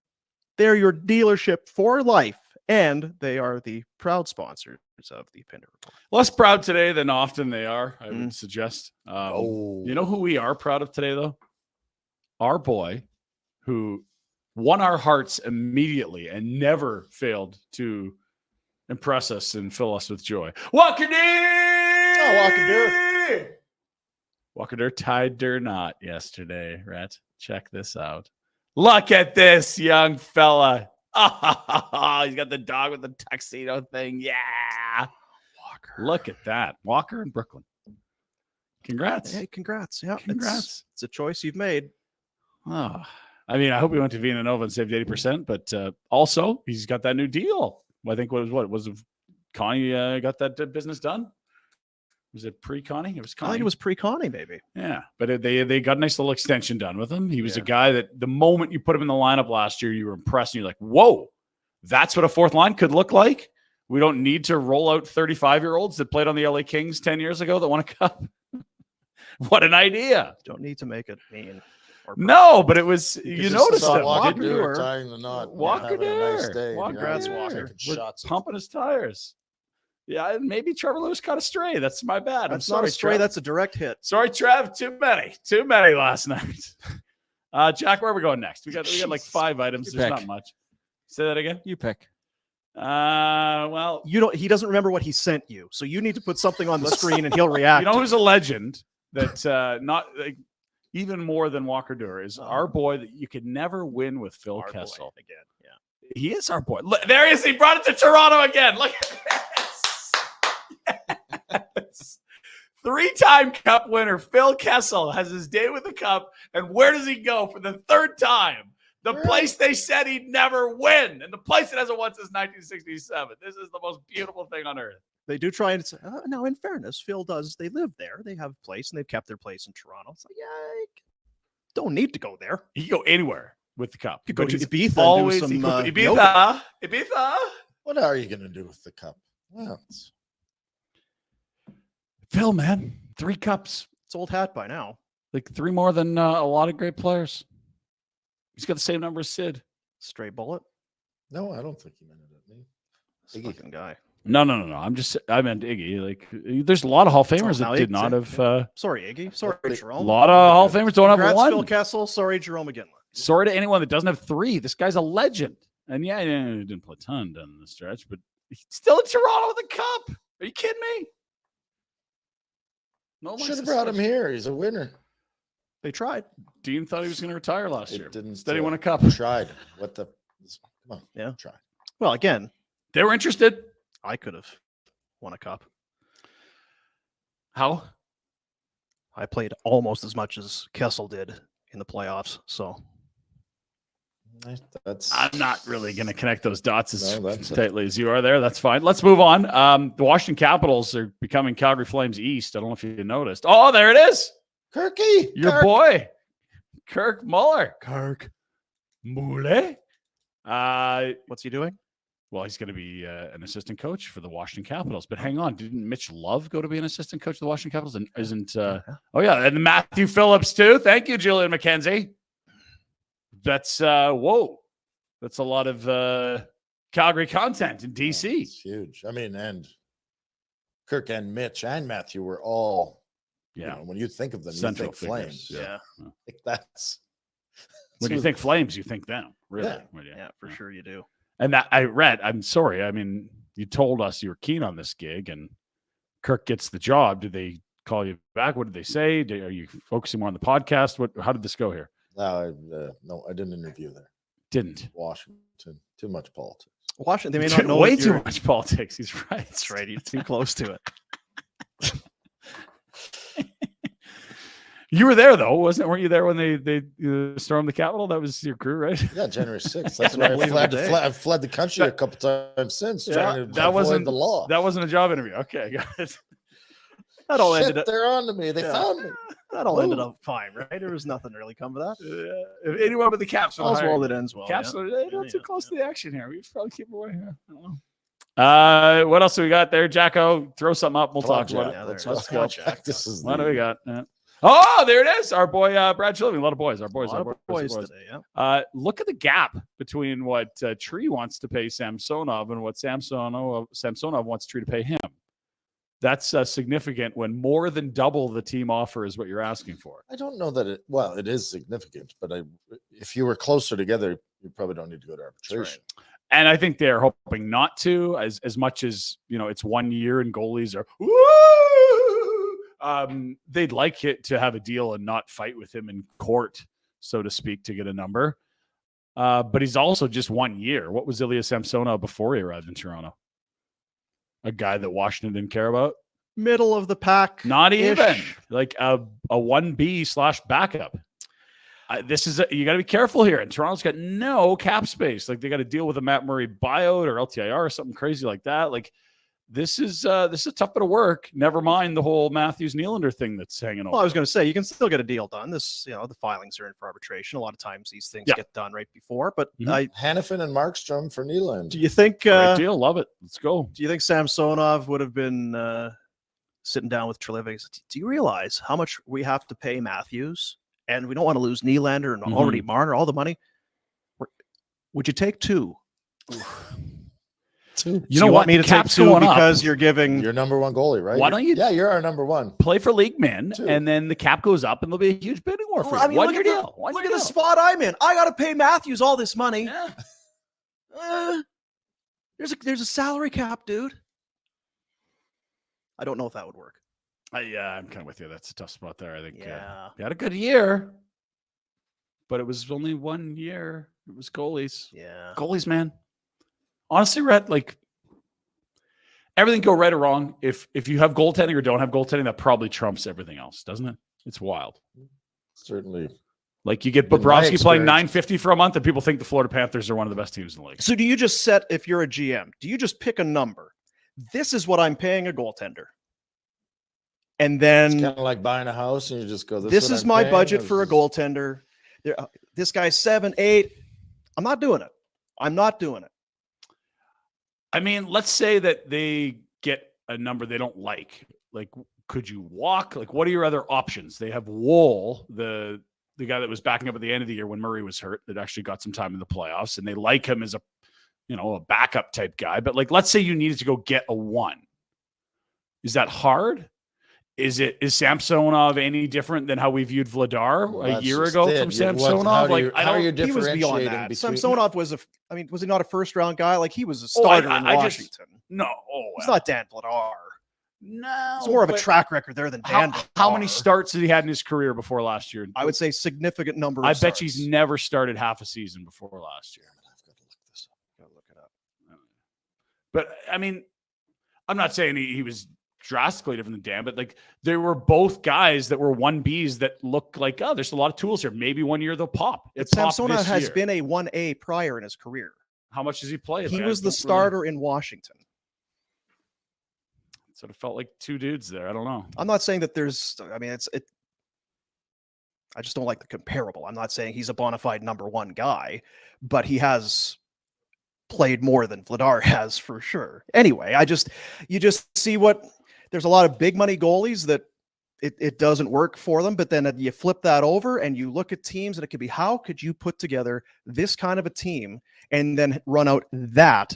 They're your dealership for life. And they are the proud sponsors of the Pinder report. Less proud today than often they are, I Mm. would suggest. Oh, You know who we are proud of today, though? Our boy, who won our hearts immediately and never failed to impress us and fill us with joy. Walker Walker Walker tied der knot yesterday, Rhett. Check this out. Look at this young fella. Oh, he's got the dog with the tuxedo thing. Yeah. Walker. Look at that. Walker in Brooklyn. Congrats. Hey, congrats. Yeah, Congrats. It's a choice you've made. Oh, I mean, I hope he went to Vina Nova and saved 80%, but also he's got that new deal. I think what was Connie got that business done? Was it pre-Connie? It was I Connie. think it was pre-Connie, maybe. Yeah, but they got a nice little extension done with him. He was a Yeah. guy that the moment you put him in the lineup last year, you were impressed. And you're like, whoa, that's what a fourth line could look like. We don't need to roll out 35-year-olds that played on the LA Kings 10 years ago that won a cup. What an idea. Don't need to make it mean. Or No, but it was, you Because noticed saw it. Walker Walker Dewar Dewar. tying the knot. Walker having a nice Dewar. day. Walker Congrats, Dewar. Walker. With Shots. pumping his tires. Yeah, and maybe Trevor Lewis caught a stray. That's my bad. That's I'm not sorry, a stray. Trev. That's a direct hit. Sorry, Trev. Too many last night. Jack, where are we going next? We got like 5 items. You There's pick. not much. Say that again. You pick. Well, He doesn't remember what he sent you, so you need to put something on the screen and he'll react. you know who's a legend that not like even more than Walker Dewar is our boy that you could never win with Phil Our boy Kessel. again. Yeah. He is our boy. Look, there he is. He brought it to Toronto again. Look at this. Yes. 3-time cup winner Phil Kessel has his day with the cup. And where does he go for the 3rd time? The place they said he'd never win, and the place that hasn't won since 1967. This is the most beautiful thing on earth. They do try and say, now, in fairness, Phil does. They live there. They have a place, and they've kept their place in Toronto. It's like, don't need to go there. He can go anywhere with the cup. You could go But to he's Ibiza always and do he some goes to yoga. Ibiza. What are you going to do with the cup? Well, Phil, man, 3 cups. It's old hat by now. Like 3 more than a lot of great players. He's got the same number as Sid. Stray bullet. no, I don't think he meant it at me. This Iggy. fucking guy. No. I meant Iggy. Like, there's a lot of Hall of Famers now that did Iggy's not in. have. Sorry, Iggy. Sorry, A A Jerome. lot of Hall of Famers don't have Congrats, one. Phil Kessel. Sorry, Jerome McGinley. Sorry to anyone that doesn't have 3. This guy's a legend. And yeah, he didn't play a ton down the stretch, but he's still in Toronto with a cup. Are you kidding me? No, Should have brought him here. He's a winner. They tried. Dean thought he was going to retire last It year. didn't. Instead, he won a cup. Tried. What the? Come on. Yeah. Try. Well, again, They were interested. I could have won a cup. How? I played almost as much as Kessel did in the playoffs. So That's. I'm not really going to connect those dots as No, that's it. tightly as you are there. That's fine. Let's move on. The Washington Capitals are becoming Calgary Flames East. I don't know if you noticed. Oh, there it is. Kirky. Your Kirk. boy, Kirk Muller. Kirk, Muller. what's he doing? Well, he's going to be an assistant coach for the Washington Capitals. But hang on, didn't Mitch Love go to be an assistant coach of the Washington Capitals? And isn't? Oh yeah, and Matthew Phillips too. Thank you, Julian McKenzie. That's whoa, that's a lot of Calgary content in DC. It's huge. I mean, and Kirk and Mitch and Matthew were all You Yeah. know, when you think of them, Central you think Flames. figures, Yeah. Like that's When you think Flames, you think them, really. Yeah. would you? Yeah, for sure you do. And that I'm sorry. I mean, you told us you were keen on this gig, and Kirk gets the job. Did they call you back? What did they say? Are you focusing more on the podcast? How did this go here? No, I didn't interview there. Didn't. Washington, too much politics. Washington, they may not know way that too you're- much politics. He's right. That's right. You're too close to it. You were there though, wasn't it? Weren't you there when they stormed the Capitol? That was your crew, right? Yeah, January 6th. That's why I've fled the country a couple times since trying to avoid the law. That wasn't a job interview. Okay, got it. That all Shit, ended up. they're on to me. They found me. That all ended up fine, right? There was nothing really come of that. If anyone but the Caps, All's well that ends well. Caps yeah. are not too close to the action here. We should probably keep away here. I don't know. What else do we got there, Jacko? Throw something up. We'll talk about it. Yeah, Let's let's go. Jack. This is What do we got? Oh, there it is. Our boy Brad Shilling. A lot of boys. Our boys. A lot Our of boys. boys today, yeah. Look at the gap between what Tree wants to pay Samsonov and what Samsonov wants Tree to pay him. That's significant when more than double the team offer is what you're asking for. I don't know that it is significant, but if you were closer together, you probably don't need to go to arbitration. And I think they're hoping not to, as much as, it's 1 year and goalies are, they'd like it to have a deal and not fight with him in court, so to speak, to get a number. But he's also just 1 year. What was Ilya Samsonov before he arrived in Toronto? A guy that Washington didn't care about? Middle of the pack. Not even. Like a 1B/backup. You got to be careful here. And Toronto's got no cap space. Like they got to deal with a Matt Murray buyout or LTIR or something crazy like that. Like this is a tough bit of work. Never mind the whole Matthews Nylander thing that's hanging over. Well, I was going to say you can still get a deal done. This, the filings are in for arbitration. A lot of times these things get done right before. But Hannafin and Markstrom for Nylander. Do you think? Great deal, love it. Let's go. Do you think Samsonov would have been sitting down with Treliving? Do you realize how much we have to pay Matthews, and we don't want to lose Nylander and already Marner all the money? Would you take two? Two. You want me to take two because you're giving your number one goalie, right? Why don't you? Yeah, you're our number one. Play for league men, and then the cap goes up, and there'll be a huge bidding war for you. I mean, look at the spot I'm in. I got to pay Matthews all this money. Yeah. There's a salary cap, dude. I don't know if that would work. I'm kind of with you. That's a tough spot there. I think. Yeah. He had a good year, but it was only 1 year. It was goalies. Yeah. Goalies, man. Honestly, Rhett, like everything go right or wrong. If you have goaltending or don't have goaltending, that probably trumps everything else, doesn't it? It's wild. Certainly. Like you get Bobrovsky playing $950 for a month, and people think the Florida Panthers are one of the best teams in the league. So do you just set, if you're a GM, do you just pick a number? This is what I'm paying a goaltender. And then it's kind of like buying a house and you just go, this is my budget for a goaltender. This guy's 7, 8. I'm not doing it. I'm not doing it. I mean, let's say that they get a number they don't like. Like, could you walk? Like, what are your other options? They have Wool, the guy that was backing up at the end of the year when Murray was hurt, that actually got some time in the playoffs, and they like him as a backup type guy. But like, let's say you needed to go get a 1. Is that hard? Is Samsonov any different than how we viewed Vladar a year ago from Samsonov? He was beyond that. Samsonov was was he not a first round guy? Like he was a starter in Washington. He's not Dan Vladar. No, it's more of a track record there than Dan. How many starts did he had in his career before last year? I would say significant number. I bet he's never started half a season before last year. I've got to look this up. Got to look it up. But I mean, I'm not saying he was drastically different than Dan, but like they were both guys that were 1Bs that look like, there's a lot of tools here. Maybe 1 year they'll pop. Samsonov has been a 1A prior in his career. How much does he play? He was the starter in Washington. Sort of felt like two dudes there. I don't know. I'm not saying that there's, I just don't like the comparable. I'm not saying he's a bona fide number one guy, but he has played more than Vladar has for sure. Anyway, you just see there's a lot of big money goalies that it doesn't work for them, but then you flip that over and you look at teams and it could be, how could you put together this kind of a team and then run out that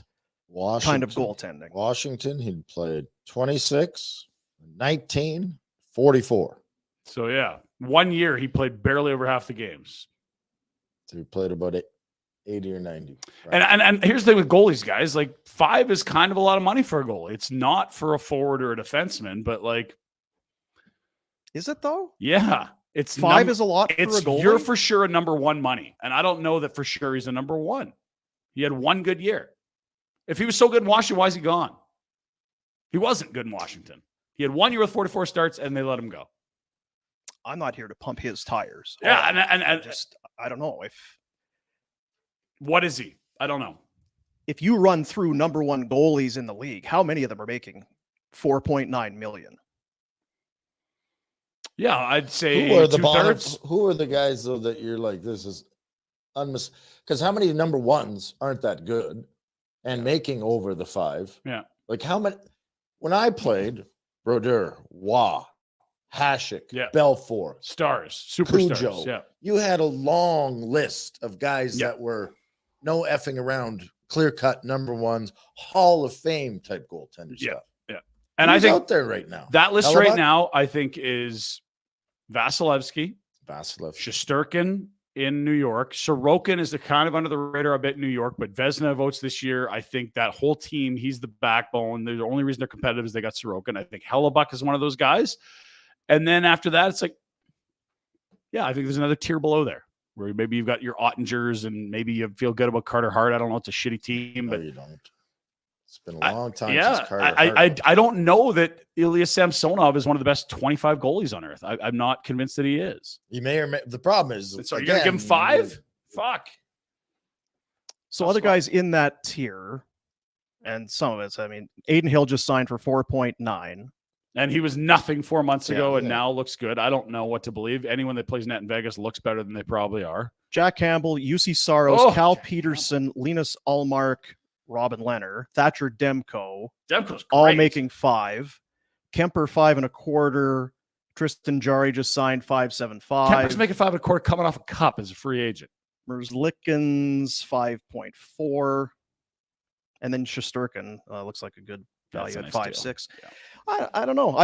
kind of goaltending? Washington, he played 26, 19, 44. So yeah, 1 year he played barely over half the games. So he played about 80 or 90. And here's the thing with goalies, guys. Like 5 is kind of a lot of money for a goalie. It's not for a forward or a defenseman, but like, Is it though? yeah, it's 5 is a lot for a goalie. You're for sure a number 1 money, and I don't know that for sure he's a number 1. He had 1 good year. If he was so good in Washington, why is he gone? He wasn't good in Washington. He had 1 year with 44 starts, and they let him go. I'm not here to pump his tires. Yeah, I don't know if. What is he? I don't know. If you run through number 1 goalies in the league, how many of them are making $4.9 million? Yeah, I'd say who are the two-thirds. Who are the guys though that you're like, this is because how many number 1s aren't that good and making over the 5? Yeah. Like how many? When I played, Brodeur, Waugh, Hasek, Yeah. Belfour, Stars, superstars. Cujo. Yeah. You had a long list of guys Yeah. that were no effing around, clear-cut number 1s, Hall of Fame type goaltenders. Yeah. stuff. Yeah. And Who's I think out there right now. that list Hellebuck? right now, I think, is Vasilevsky, Vasilev. Shesterkin in New York. Sorokin is the kind of under the radar a bit in New York, but Vezina votes this year. I think that whole team, he's the backbone. The only reason they're competitive is they got Sorokin. I think Hellebuck is one of those guys. And then after that, it's like, yeah, I think there's another tier below there where maybe you've got your Ottingers and maybe you feel good about Carter Hart. I don't know. It's a shitty team, but No, you don't. It's been a long time yeah, since Carter Hart. I don't know that Ilya Samsonov is one of the best 25 goalies on earth. I'm not convinced that he is. You may or may. The problem is, So you're going to give him 5? Fuck. So other guys in that tier, and some of it's, I mean, Aiden Hill just signed for 4.9. And he was nothing 4 months ago Yeah, and now looks good. I don't know what to believe. Anyone that plays net in Vegas looks better than they probably are. Jack Campbell, UC Saros, Cal Peterson, Linus Allmark, Robin Leonard, Thatcher Demko, Demko's great. all making 5. Kemper 5.25. Tristan Jarry just signed 5.75. Kemper's making 5.25 coming off a cup as a free agent. Merzlikins 5.4. And then Shesterkin looks like a good value at 5.6. Yeah. I don't know.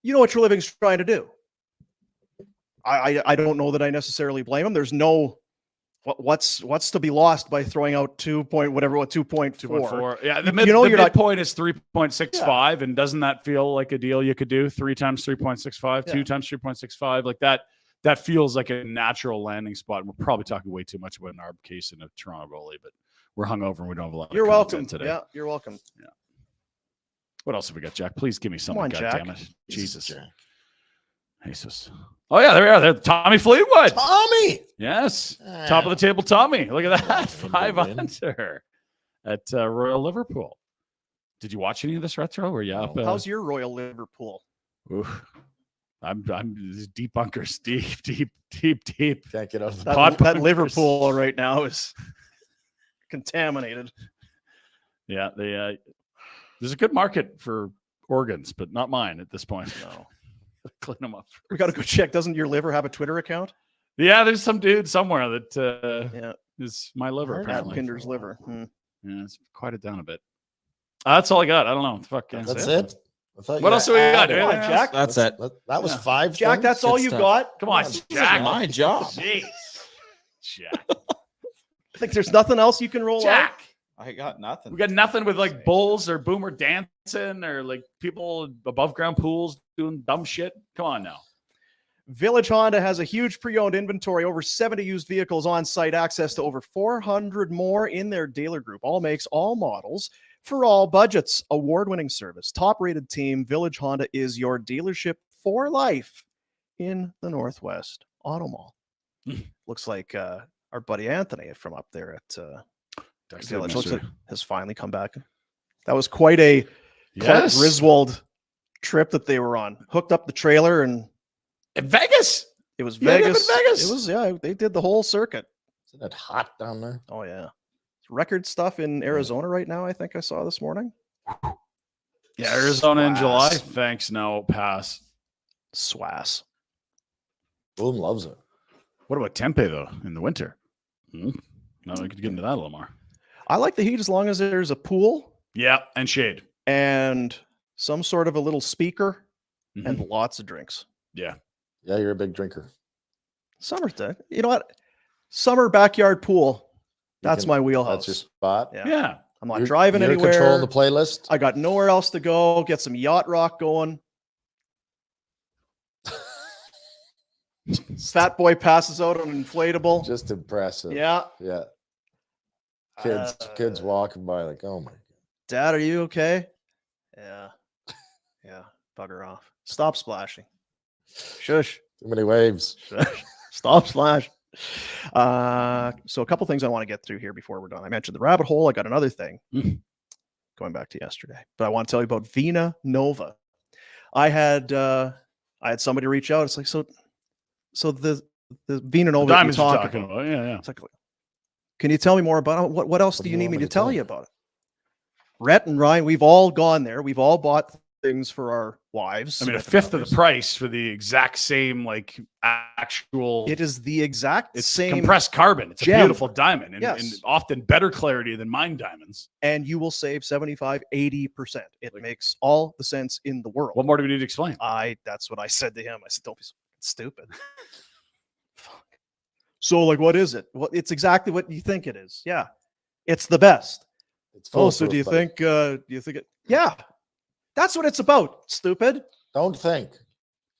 You know what your living's trying to do. I don't know that I necessarily blame him. There's no what's to be lost by throwing out 2.4. Yeah, the midpoint is 3.65, and doesn't that feel like a deal you could do? 3 times 3.65, 2 times 3.65, like that. That feels like a natural landing spot. We're probably talking way too much about an Arb case in a Toronto goalie, but we're hungover and we don't have a lot. You're of welcome today. Yeah, you're welcome. Yeah. What else have we got, Jack? Please give me something. on, God Jack. damn it, Jesus. Jack. Jesus. Oh yeah, there we are. There, Tommy Fleetwood. Tommy. Yes, top of the table, Tommy. Look at that, Win, 5 win. under at Royal Liverpool. Did you watch any of this retro? Or yeah, No. How's your Royal Liverpool? I'm deep bunkers, deep. Can't get out of the That bunkers. Liverpool right now is contaminated. Yeah, there's a good market for organs, but not mine at this point. No. Clean them up. We got to go check. Doesn't your liver have a Twitter account? Yeah, there's some dude somewhere that is my liver. Heard At Apparently, Pinder's liver. yeah, it's quite it down a bit. That's all I got. I don't know. Fuck. That's it. I thought What you else do we got? added- Come on, Anything Jack. else? That's it. That was Yeah. 5. Jack, things? that's all Good you've stuff. got? Come on, This is Jack. my job. Jeez, Jack. I think there's nothing else you can roll out. Jack. I got nothing. We got nothing with like bulls or boomer dancing or like people above ground pools doing dumb shit. Come on now. Village Honda has a huge pre-owned inventory, over 70 used vehicles on site, access to over 400 more in their dealer group, all makes, all models, for all budgets. Award-winning service, top-rated team. Village Honda is your dealership for life in the Northwest Auto Mall. Looks like our buddy Anthony from up there at Village looks like has finally come back. That was quite a Clark Griswold trip that they were on. Hooked up the trailer and in Vegas. it was You ended up Vegas. in Vegas? It was, they did the whole circuit. Isn't it hot down there? Oh yeah. Record stuff in Arizona right now, I think I saw this morning. Yeah, Arizona in July. Swass. Thanks. No pass. Swass. Boom loves it. What about Tempe though in the winter? No, we could get into that a little more. I like the heat as long as there's a pool Yeah, and shade. and some sort of a little speaker Mhm. and lots of drinks. Yeah. Yeah, you're a big drinker. Summertime. You know what? Summer backyard pool. You That's can- my wheelhouse. That's your spot. Yeah. Yeah. I'm not You're- driving you're anywhere. controlling the playlist. I got nowhere else to go. Get some yacht rock going. Fat boy passes out on an inflatable. Just impressive. Yeah. Yeah. Kids walking by like, oh my. Dad, are you okay? Yeah. Yeah. Bugger off. Stop splashing. Shush. Too many waves. Shush. Stop splash. So a couple things I want to get through here before we're done. I mentioned the rabbit hole. I got another thing going back to yesterday, but I want to tell you about Vina Nova. I had somebody reach out. It's like, so the Vina Nova Diamonds you're you're talking talking about. Yeah. It's like, can you tell me more about it? What else do you need me to tell you about it? Rhett and Ryan, we've all gone there. We've all bought things for our wives. I mean, a fifth of the price for the exact same, like, actual. It is the exact It's same compressed carbon. It's gem. a beautiful diamond, and Yes. often better clarity than mine diamonds. and you will save 75-80%. It makes all the sense in the world. What more do we need to explain? That's what I said to him. I said, don't be so stupid. Fuck. So, like, what is it? Well, it's exactly what you think it is. Yeah. It's the best. It's Oh, so foolproof, do you buddy. think it? Yeah. That's what it's about, stupid. Don't think.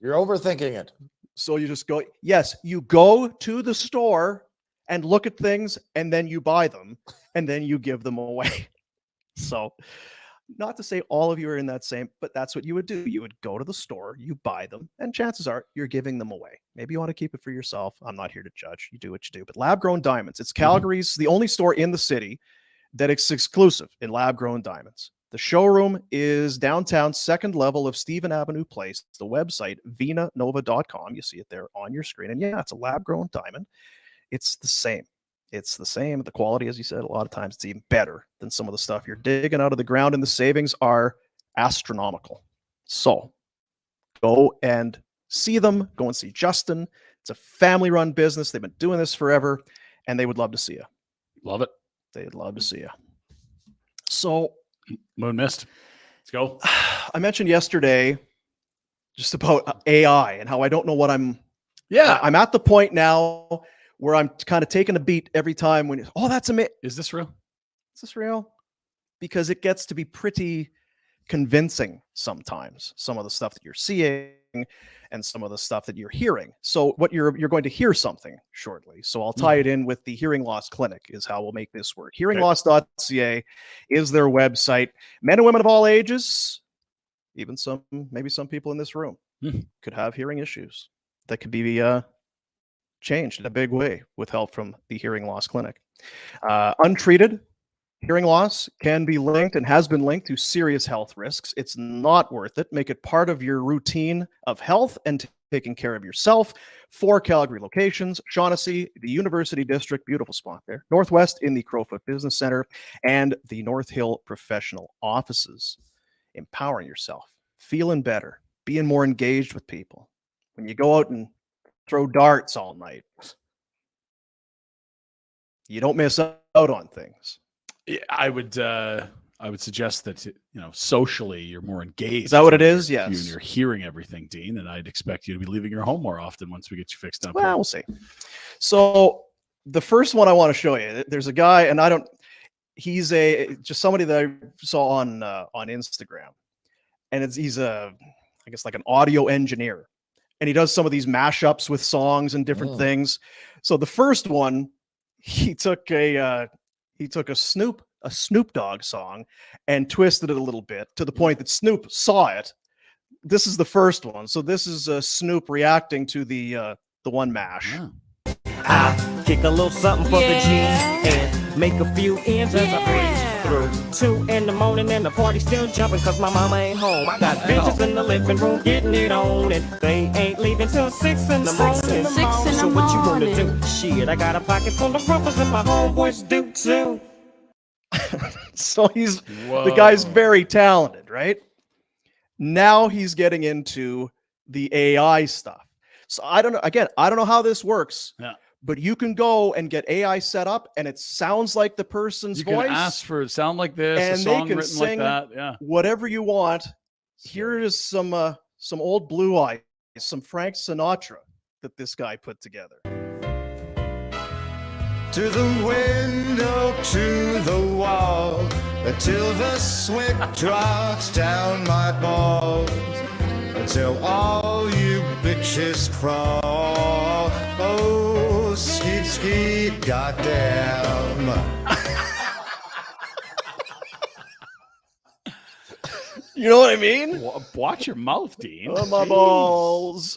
You're overthinking it. So you just go, yes, you go to the store and look at things and then you buy them and then you give them away. So, not to say all of you are in that same, but that's what you would do. You would go to the store, you buy them, and chances are you're giving them away. Maybe you want to keep it for yourself. I'm not here to judge. You do what you do. But Lab Grown Diamonds, it's Calgary's the only store in the city that is exclusive in Lab Grown Diamonds. The showroom is downtown, second level of Stephen Avenue Place. The website, vinanova.com. You see it there on your screen. And yeah, it's a lab-grown diamond. It's the same. It's the same. The quality, as you said, a lot of times it's even better than some of the stuff you're digging out of the ground, and the savings are astronomical. So go and see them. Go and see Justin. It's a family-run business. They've been doing this forever, and they would love to see you. Love it. They'd love to see you. So Moon mist. Let's go. I mentioned yesterday just about AI and how I don't know what I'm at the point now where I'm kind of taking a beat every time when, that's amazing. Is this real? Is this real? Because it gets to be pretty convincing sometimes, some of the stuff that you're seeing and some of the stuff that you're hearing. So what you're going to hear something shortly. So I'll tie it in with the Hearing Loss Clinic is how we'll make this work. Hearingloss.ca is their website. Men and women of all ages, even maybe some people in this room could have hearing issues that could be changed in a big way with help from the Hearing Loss Clinic. Untreated hearing loss can be linked and has been linked to serious health risks. It's not worth it. Make it part of your routine of health and taking care of yourself. 4 Calgary locations: Shaughnessy, the University District, beautiful spot there, Northwest in the Crowfoot Business Center, and the North Hill Professional Offices. Empowering yourself, feeling better, being more engaged with people. When you go out and throw darts all night, you don't miss out on things. Yeah, I would suggest that socially you're more engaged. Is that what it when is? Yes. You're hearing everything, Dean, and I'd expect you to be leaving your home more often once we get you fixed up. Well, we'll see. So the first one I want to show you, there's a guy, and he's just somebody that I saw on Instagram, and he's I guess like an audio engineer, and he does some of these mashups with songs and different things. So the first one, he took a Snoop Dogg song and twisted it a little bit to the point that Snoop saw it. This is the first one. So this is Snoop reacting to the one mash. Yeah. I kick a little something for the G and make a few ends as I breeze through. 2 in the morning and the party still jumping cause my mama ain't home. I got bitches in the living room getting it on and they ain't leaving till 6 in the morning. So what you wanna do? Shit, I got a pocket full of ruffles and my homeboys do too. So the guy's very talented, right? Now he's getting into the AI stuff. So I don't know how this works. Yeah. But you can go and get AI set up and it sounds like the person's voice. You can ask for it sound like this, and a song they can written sing like that. Yeah. whatever you want. Here is some old Blue Eyes some Frank Sinatra that this guy put together. To the window, to the wall, until the sweat drops down my balls, until all you bitches crawl. Oh, skeet, skeet, goddamn. You know what I mean? Watch your mouth, Dean. Oh, my balls.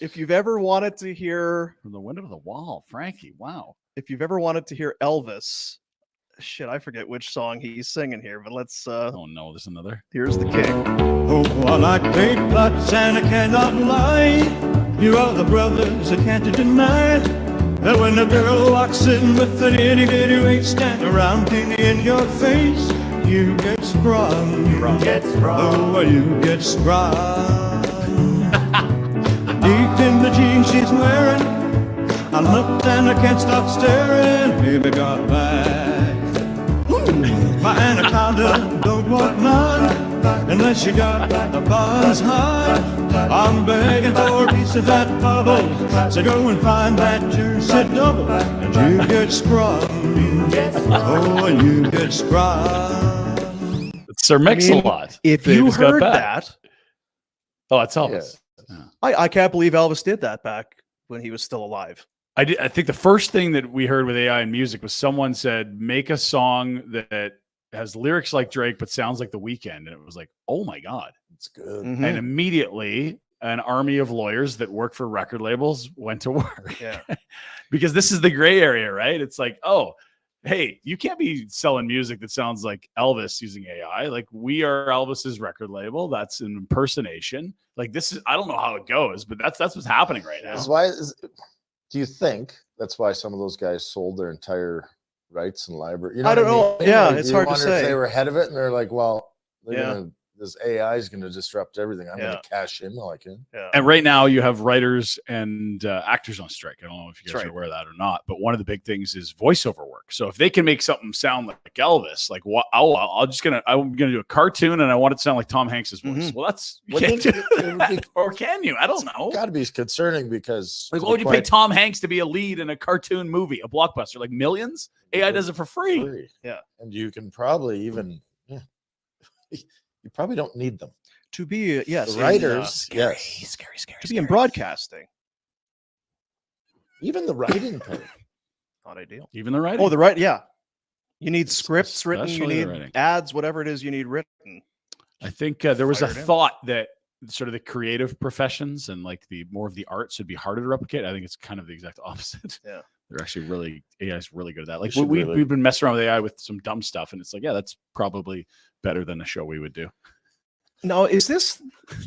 If you've ever wanted to hear From the window to the wall, Frankie. Wow. if you've ever wanted to hear Elvis, shit, I forget which song he's singing here, but let's Oh no, there's another. here's the king. Oh, well, I paid lots and I cannot lie. You are the brothers I can't deny. And when a girl walks in with an itty bitty waist and a round penny in your face, you get sprung. Oh, you get sprung. Deep in the jeans she's wearing, I looked and I can't stop staring. Baby got back. My anaconda don't want none unless you got the buns high. I'm begging for a piece of that bubble, so go and find that juicy double, and you get sprung. Oh, you get sprung. It's Sir Mix-a-Lot. If you Baby's got heard back. that, Oh, it's Elvis. I can't believe Elvis did that back when he was still alive. I think the first thing that we heard with AI and music was someone said, make a song that has lyrics like Drake, but sounds like The Weeknd. And it was like, oh my God. It's good. Mhm. And immediately an army of lawyers that work for record labels went to work. Yeah. Because this is the gray area, right? It's like, oh, hey, you can't be selling music that sounds like Elvis using AI. Like, we are Elvis's record label. That's an impersonation. Like, this is, I don't know how it goes, but that's what's happening right now. That's why. Do you think that's why some of those guys sold their entire rights and library? You know I don't what know. mean? Yeah, Like, it's you hard to wonder say. if they were ahead of it, and they're like, "Well, they're Yeah. gonna, this AI is going to disrupt everything. I'm going Yeah. to cash in while I can." Yeah. And right now you have writers and actors on strike. I don't know if you guys That's are right. aware of that or not, but one of the big things is voiceover work. So if they can make something sound like Elvis, like what, I'm gonna do a cartoon and I want it to sound like Tom Hanks's voice. Mhm. Well, that's you Well, can't do it would that. be- Or can you? I don't know. Got to be concerning because Like, to what would the you pay point- Tom Hanks to be a lead in a cartoon movie, a blockbuster? Like millions? AI does it for free. free. Yeah. And you can probably even, you probably don't need them. To be, yes, The writers, yes. Scary. to be in broadcasting, Even the writing part. not ideal. Even the writing. Oh, the right, yeah. You need scripts written, you Especially the need writing. ads, whatever it is you need written. I think there was a Fired in. thought that sort of the creative professions and like the more of the arts would be harder to replicate. I think it's kind of the exact opposite. Yeah. They're actually really, AI is really good at that. Like should really- we've been messing around with AI with some dumb stuff, and it's like, yeah, that's probably better than a show we would do. Now, is this,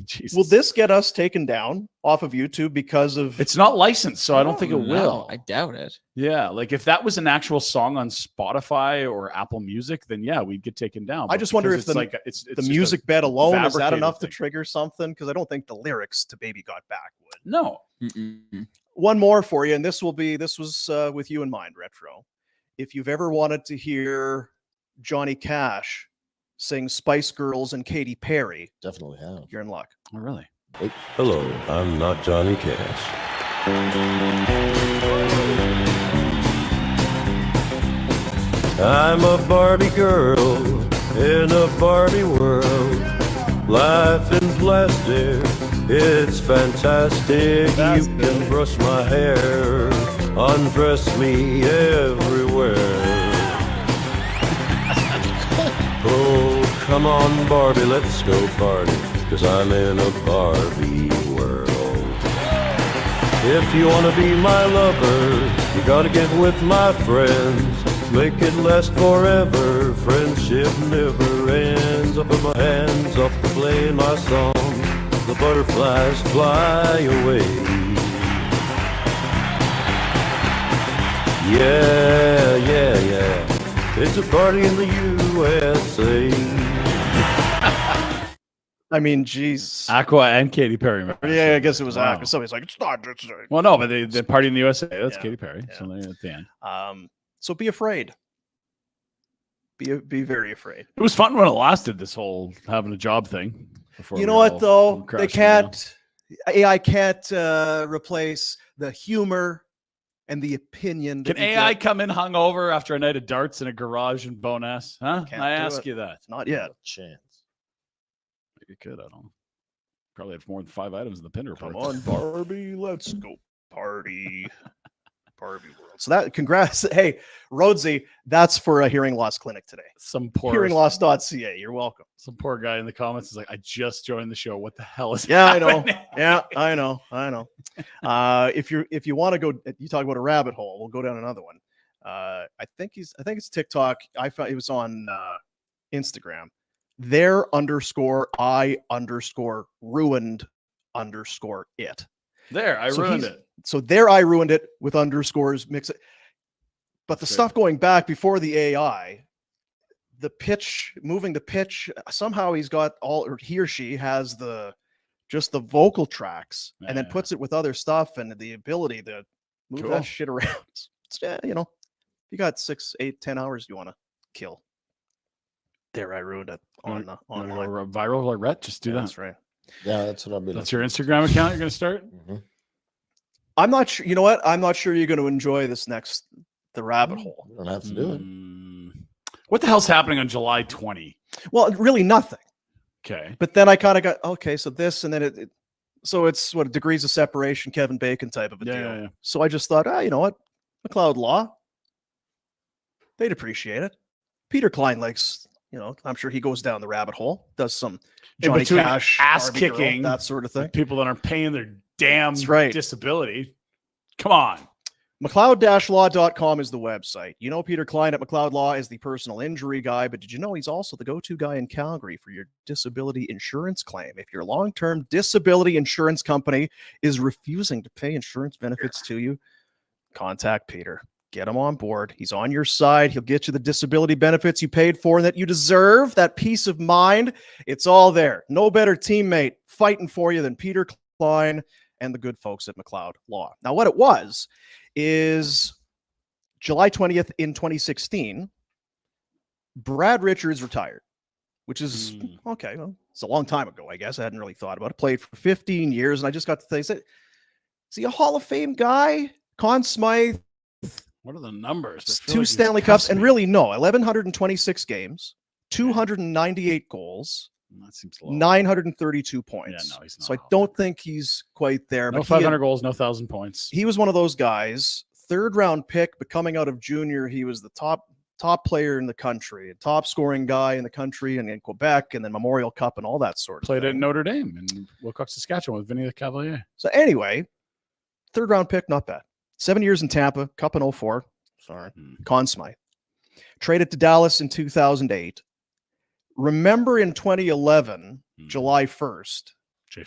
Jesus. will this get us taken down off of YouTube because of, It's not licensed, so I don't think it No, will. I doubt it. Yeah, like if that was an actual song on Spotify or Apple Music, then yeah, we'd get taken down. I But just wonder because if the- it's the just a- music bed alone, is that fabricated enough to thing. trigger something? Because I don't think the lyrics to Baby Got Back would. No. Mm-mm. One more for you, and this was with you in mind, Retro. If you've ever wanted to hear Johnny Cash sing Spice Girls and Katy Perry, Definitely have. you're in luck. Oh, really? Hello, I'm not Johnny Cash. I'm a Barbie girl in a Barbie world. Life in plastic, it's fantastic. You can brush my hair, undress me everywhere. Oh, come on, Barbie, let's go party, 'cause I'm in a Barbie world. If you wanna be my lover, you gotta get with my friends. Make it last forever, friendship never ends. Up in my hands, up to play my song, the butterflies fly away. Yeah, it's a party in the USA. I mean, geez. Aqua and Katy Perry. Yeah, I guess it was Wow. Aqua. Somebody's like, it's not. It's not." Well, no, but the party in the USA. That's Yeah, Katy Perry. yeah. So they're at the end. So be afraid. Be very afraid. It was fun when it lasted. This whole having a job thing. Before You we know what all though? They crashed down. can't. AI can't replace the humor and the opinion. Can AI come in hungover after a night of darts in a garage in Bowness? Huh? Can't I do ask it. you that. Not yet. No chance. You could. I don't know. Probably have more than 5 items in the Pinder Come report. on, Barbie, let's go party. Barbie world. So that, congrats. Hey, Rhodesy, that's for a hearing loss clinic today. Some poor Hearingloss.ca. You're welcome. Some poor guy in the comments is like, I just joined the show. What the hell is Yeah, I know. happening?" Yeah, I know. If you want to go, you talk about a rabbit hole. We'll go down another one. I think it's TikTok. I found it was on Instagram. _I_ruined_it. There, I ruined it. So there, I ruined it with underscores. Mix it. But the stuff going back before the AI, the pitch, moving the pitch, somehow he's got all, or he or she has just the vocal tracks and then puts it with other stuff and the ability to move that shit around. Yeah, if you got 6, 8, 10 hours you want to kill. There, I ruined it on online. Viral like Rhett, just do that. That's right. Yeah, that's what I'll be. That's your Instagram account you're going to start? Mm-hmm. I'm not sure. You know what? I'm not sure you're going to enjoy the rabbit hole. You don't have to do it. What the hell's happening on July 20? Well, really nothing. Okay. But then I kind of got, okay, so this, and then so it's what, degrees of separation, Kevin Bacon type of a deal. Yeah. So I just thought, you know what? McLeod Law, they'd appreciate it. Peter Klein likes, I'm sure he goes down the rabbit hole, does some Johnny Cash, ass Barbie kicking, girl, that sort of thing. People that aren't paying their damn right. disability. Come on. McLeod-law.com is the website. Peter Klein at McLeod Law is the personal injury guy, but did you know he's also the go-to guy in Calgary for your disability insurance claim? If your long-term disability insurance company is refusing to pay insurance benefits to you, contact Peter. Get him on board. He's on your side. He'll get you the disability benefits you paid for and that you deserve, that peace of mind. It's all there. No better teammate fighting for you than Peter Klein and the good folks at McLeod Law. Now, what it was is July 20th in 2016, Brad Richards retired, which is, okay, well, it's a long time ago, I guess. I hadn't really thought about it. Played for 15 years, and I just got to think, is he a Hall of Fame guy? Conn Smythe? What are the numbers? 2 Stanley Cups, and really, no, 1,126 games, 298 goals, that seems low. 932 points. Yeah, no, he's not. So I don't think he's quite there. No but 500 goals, no 1,000 points. He was one of those guys, 3rd round pick, but coming out of junior, he was the top player in the country, top scoring guy in the country, and in Quebec, and then Memorial Cup and all that sort of Played thing. at Notre Dame in Wilcox, Saskatchewan with Vinny the Cavalier. So anyway, 3rd round pick, not bad. 7 years in Tampa, Cup in 04. Sorry. Conn Smythe. Traded to Dallas in 2008. Remember in 2011, July 1st,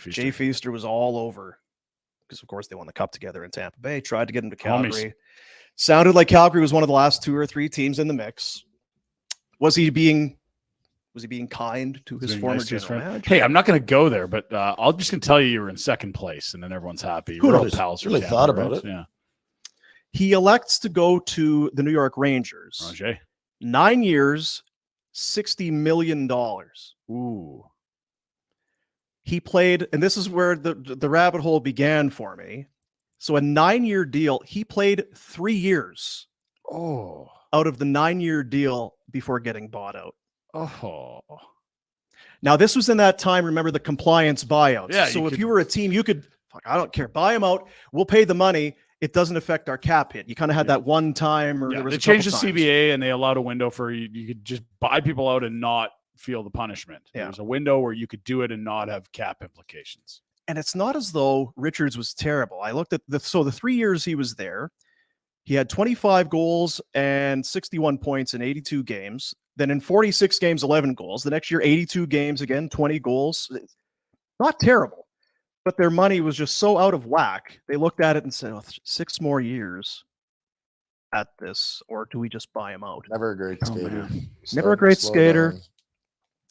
Jay Feaster was all over because, of course, they won the Cup together in Tampa Bay. Tried to get him to Calgary. Sounded like Calgary was one of the last 2 or 3 teams in the mix. Was he being kind to his former general manager? Hey, I'm not going to go there, but I'm just going to tell you were in 2nd place, and then everyone's happy. Who Real knows? pals Really from thought Canada, about right? it. Yeah. He elects to go to the New York Rangers. Roger. 9 years, $60 million. Ooh. He played, and this is where the rabbit hole began for me. So a 9-year deal, he played 3 years out of the 9-year deal before getting bought out. Oh. Now, this was in that time, remember, the compliance buyouts. Yeah, so if you were a team, you could, I don't care, buy him out. We'll pay the money. It doesn't affect our cap hit. You kind of had that one time, or there was they a changed the couple times. CBA and they allowed a window for you could just buy people out and not feel the punishment. Yeah. There was a window where you could do it and not have cap implications. And it's not as though Richards was terrible. I looked at the 3 years he was there. He had 25 goals and 61 points in 82 games. Then in 46 games, 11 goals. The next year, 82 games, again, 20 goals. Not terrible. But their money was just so out of whack. They looked at it and said, 6 more years at this, or do we just buy him out? Never a great skater. Never a great skater. Down.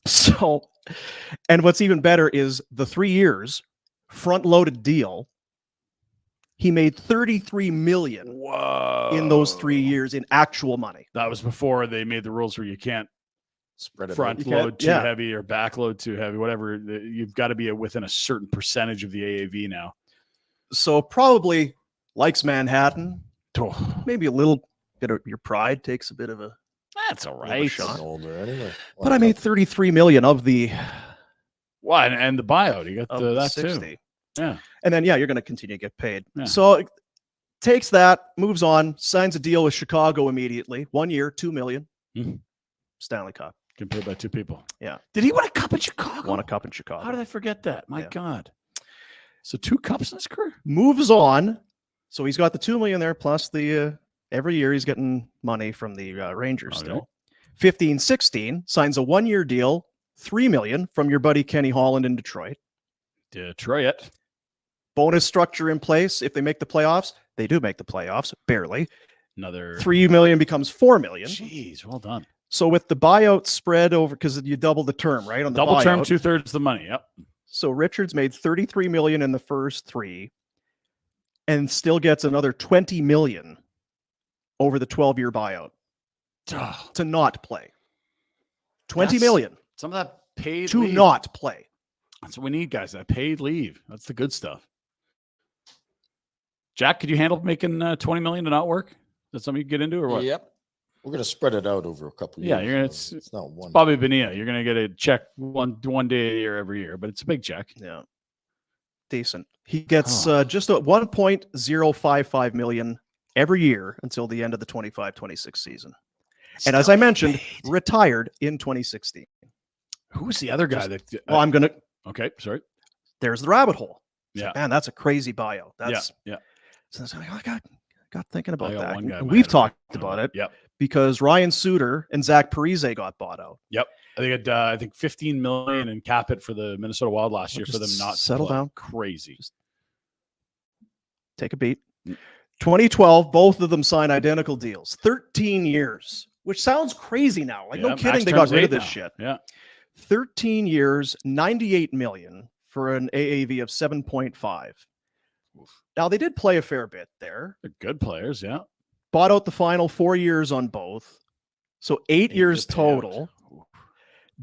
So, and what's even better is the 3 years, front-loaded deal. He made $33 million in those 3 years in actual money. That was before they made the rules where you can't Spread it front out. load too yeah. heavy or back load too heavy, whatever. You've got to be within a certain percentage of the AAV now. So probably likes Manhattan. Oh, Maybe a little bit of your pride takes a bit of a. that's all Little bit right. shot. Getting older anyway. But I made 33 million of the Well, and the buyout, you got of the that 60. too. Yeah. And then you're going to continue to get paid. Yeah. So takes that, moves on, signs a deal with Chicago immediately. 1 year, 2 million. Mhm. Stanley Cup. Can pay by two people. Yeah. Did he win a cup in Chicago? Won a cup in Chicago. How did I forget that? My Yeah. God. So 2 cups in his career? Moves on. So he's got the 2 million there plus the every year he's getting money from the Rangers Okay. still. 15-16 signs a 1 year deal, 3 million from your buddy Kenny Holland in Detroit. Detroit. Bonus structure in place. If they make the playoffs, they do make the playoffs, barely. Another 3 million becomes 4 million. Jeez, well done. So with the buyout spread over, because you double the term, right? On the Double term, buyout. 2/3 the money. Yep. So Richards made 33 million in the first 3 and still gets another 20 million over the 12-year buyout to not play. 20 million Some of that paid to leave. not play. That's what we need, guys. That paid leave. That's the good stuff. Jack, could you handle making 20 million to not work? Is that something you get into or what? Yep. We're going to spread it out over a couple of Yeah, years. you're gonna- so it's not one. Bobby Bonilla, you're going to get a check one day a year every year, but it's a big check. Yeah. Decent. He gets Oh. just a 1.055 million every year until the end of the 25-26 season. And as I mentioned, retired in 2016. Who was the other guy that? Well, I'm going to, Okay, sorry. there's the rabbit hole. Yeah. Man, that's a crazy buyout. That's, yeah. so I got thinking about got that. one guy in And my we've head. talked about it Yep. because Ryan Suter and Zach Parise got bought out. I think 15 million in cap it for the Minnesota Wild last year for them Just not to settle play. down. Crazy. Take a beat. Mm. 2012, both of them signed identical deals, 13 years, which sounds crazy now. Like, Yeah, no kidding, max they got term's rid 8 of this now. shit. Yeah. 13 years, 98 million for an AAV of 7.5. Now, they did play a fair bit there. They're good players. Yeah. Bought out the final 4 years on both. So 8 years total.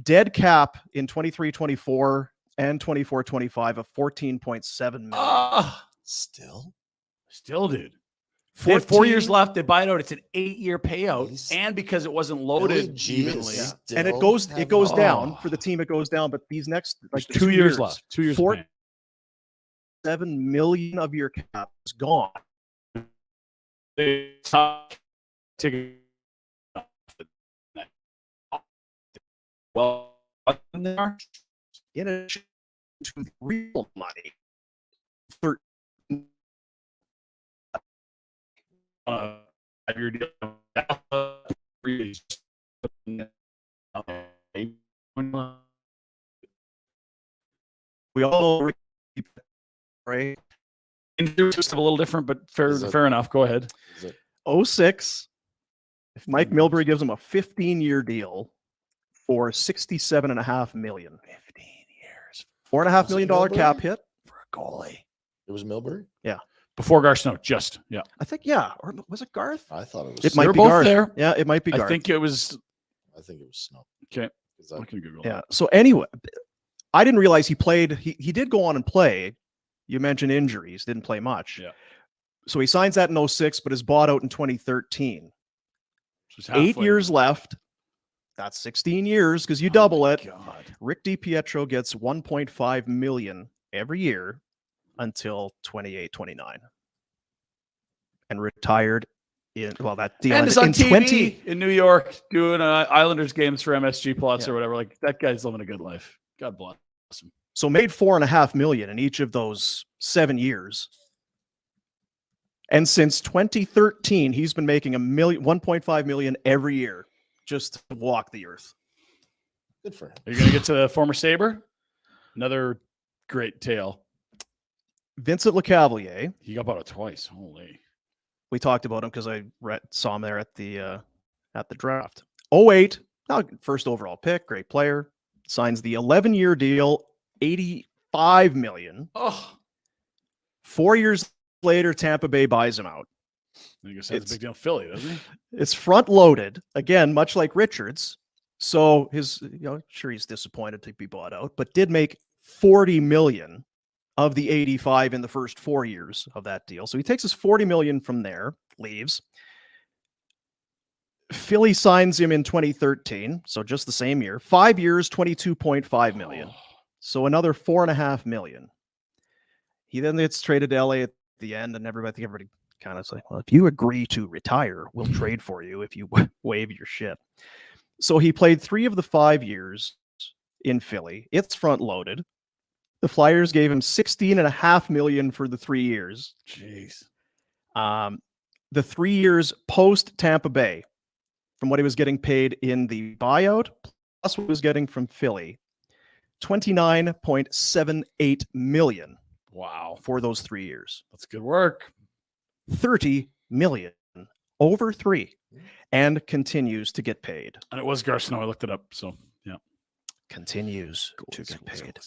Dead cap in 23-24 and 24-25 of 14.7 million. Still, dude. They had 4 years left. They buy it out. It's an 8-year payout, He's- and because it wasn't loaded evenly, And it goes down for the team. It goes down, but these next There's the 2 years left. 2 years. Four- paying. 7 million of your cap is gone. They take it off the net. Well, In addition to the real money. Your deal. We all know, right? Just a little different, but Is it- fair enough. Go ahead. 06, if Mike Milbury gives him a 15-year deal for 67.5 million. 15 years $4.5 Was it million Milbury? cap hit. for a goalie. It was Milbury? Before Garceau, just yeah. I think, yeah. Or was it Garth? I thought it was. It might They're be both Garth. there. Yeah, it might be Garth. I think it was I think it was Snow. okay. 'Cause I can Google. Yeah. So anyway, I didn't realize he played. He did go on and play. You mentioned injuries, didn't play much. Yeah. So he signs that in 06, but is bought out in 2013. Just 8 halfway. years left. That's 16 years because you Oh double my it. God. Rick DiPietro gets 1.5 million every year until 28-29. And retired in that deal And is ended on in TV 20 in New York doing Islanders games for MSG Plus Yeah. or whatever. Like that guy's living a good life. God bless him. So made 4.5 million in each of those 7 years. And since 2013, he's been making 1.5 million every year just to walk the earth. Good for him. Are you going to get to the former Sabre? Another great tale. Vincent Lecavalier, He got bought out twice. Holy. we talked about him because I saw him there at the draft. 08, first overall pick, great player. Signs the 11-year deal, 85 million. Oh, 4 years later, Tampa Bay buys him out. I guess that's a big deal in Philly, doesn't he? It's front loaded again, much like Richards. So sure, he's disappointed to be bought out, but did make 40 million of the 85 in the first 4 years of that deal. So he takes his 40 million from there, leaves. Philly signs him in 2013, so just the same year. 5 years, 22.5 million. So another 4.5 million. He then gets traded to LA at the end, and everybody kind of like, well, if you agree to retire, we'll trade for you if you waive your shit. So he played 3 of the 5 years in Philly. It's front loaded. The Flyers gave him 16.5 million for the 3 years. Jeez. The 3 years post Tampa Bay, from what he was getting paid in the buyout, plus what he was getting from Philly, 29.78 million. Wow. For those 3 years. That's good work. 30 million over 3 and continues to get paid. And it was Garcino. I looked it up. So, yeah. Continues to get paid.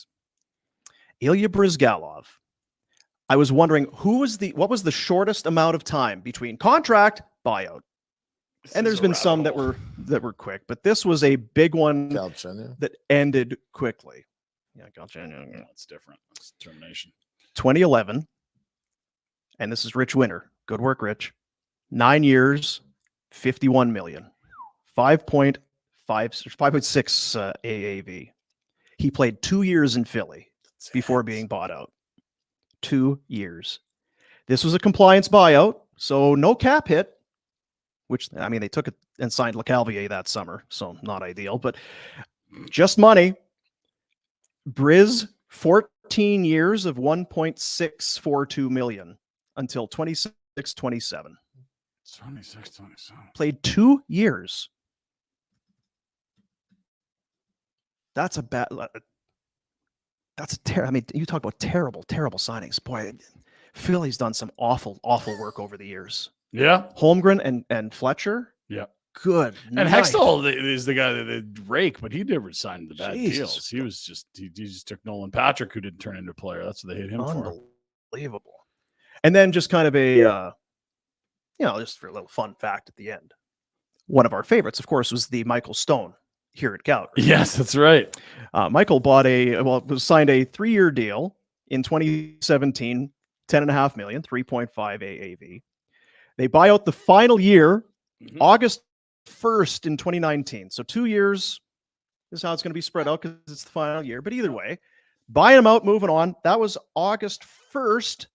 Ilya Brizgalov. I was wondering what was the shortest amount of time between contract buyout? And there's been some that were quick, but this was a big one that ended quickly. Yeah, Galchenyuk. That's different. That's termination. 2011. And this is Rich Winter. Good work, Rich. 9 years, 51 million. 5.6 AAV. He played 2 years in Philly before being bought out. 2 years. This was a compliance buyout, so no cap hit, which, I mean, they took it and signed LeCalvier that summer, so not ideal, but just money. Briz, 14 years of 1.642 million until 26-27. 26-27. Played 2 years. That's a bad. That's a terrible. I mean, you talk about terrible signings. Boy, Philly's done some awful work over the years. Yeah. Holmgren and Fletcher. Yeah. Good. And Hextall is the guy that they rake, but he never signed the bad deals. He was just he just took Nolan Patrick, who didn't turn into a player. That's what they hit him for. Unbelievable. And then just kind of a just for a little fun fact at the end. One of our favorites, of course, was the Michael Stone here at Calgary. Yes, that's right. Michael signed a 3-year deal in 2017, 10.5 million, 3.5 AAV. They buy out the final year, August 1st in 2019. So 2 years is how it's going to be spread out because it's the final year. But either way, buying him out, moving on. That was August 1st.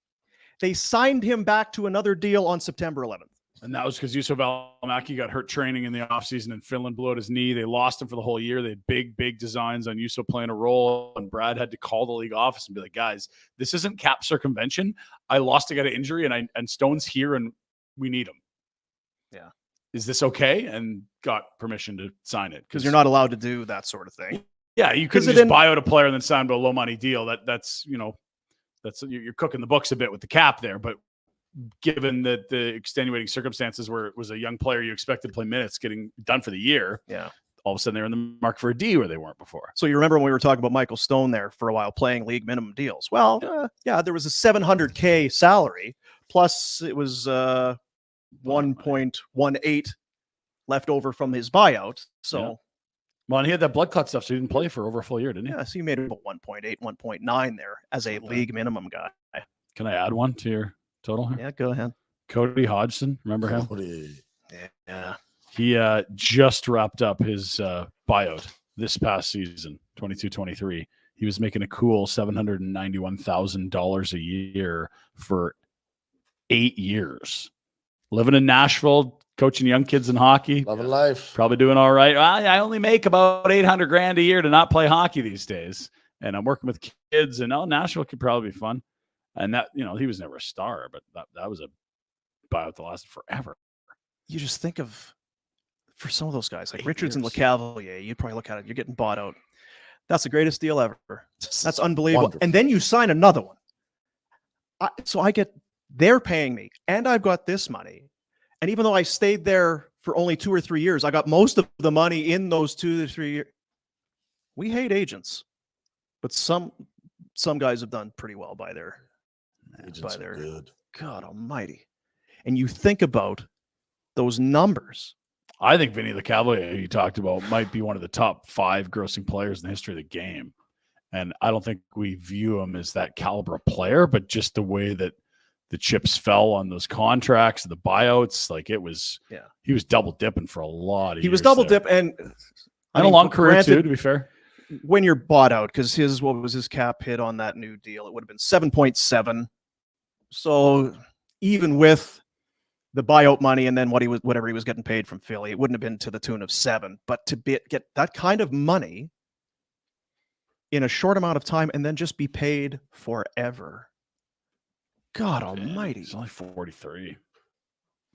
They signed him back to another deal on September 11th. And that was because Juuso Välimäki got hurt training in the offseason in Finland, blew out his knee. They lost him for the whole year. They had big designs on Juuso playing a role. And Brad had to call the league office and be like, guys, this isn't cap circumvention. I lost a guy to injury and Stone's here and we need him. Yeah. Is this okay? And got permission to sign it. Because you're not allowed to do that sort of thing. Yeah, you couldn't just buy out a player and then sign to a low money deal. That's you're cooking the books a bit with the cap there. But given that the extenuating circumstances where it was a young player you expected to play minutes getting done for the year, all of a sudden they're in the market for a D where they weren't before. So you remember when we were talking about Michael Stone there for a while playing league minimum deals? Well, there was a $700K salary plus it was 1.18 left over from his buyout. So, well, and he had that blood clot stuff, so he didn't play for over a full year, didn't he? Yeah, so you made about 1.8, 1.9 there as a league minimum guy. Can I add one to your total here? Yeah, go ahead. Cody Hodgson, remember him? Yeah. He just wrapped up his buyout this past season, 22-23. He was making a cool $791,000 a year for 8 years. Living in Nashville, coaching young kids in hockey. Loving life. Probably doing all right. I only make about $800,000 a year to not play hockey these days. And I'm working with kids, and Nashville could probably be fun. And that, he was never a star, but that was a buyout that lasted forever. You just think of, for some of those guys, like Richards and LeCavalier, you'd probably look at it, you're getting bought out. That's the greatest deal ever. That's unbelievable. Wonderful. And then you sign another one. They're paying me, and I've got this money. And even though I stayed there for only 2 or 3 years, I got most of the money in those 2 to 3 years. We hate agents, but some guys have done pretty well by their good. God almighty. And you think about those numbers I think Vinny the Cavalier you talked about might be one of the top 5 grossing players in the history of the game. And I don't think we view him as that caliber of player, but just the way that the chips fell on those contracts, the buyouts, like it was, he was double dipping for a lot of years. He was double dip and a long career too, to be fair. When you're bought out, because what was his cap hit on that new deal? It would have been 7.7. So even with the buyout money and then whatever he was getting paid from Philly, it wouldn't have been to the tune of 7. But to get that kind of money in a short amount of time and then just be paid forever. God almighty. He's only 43.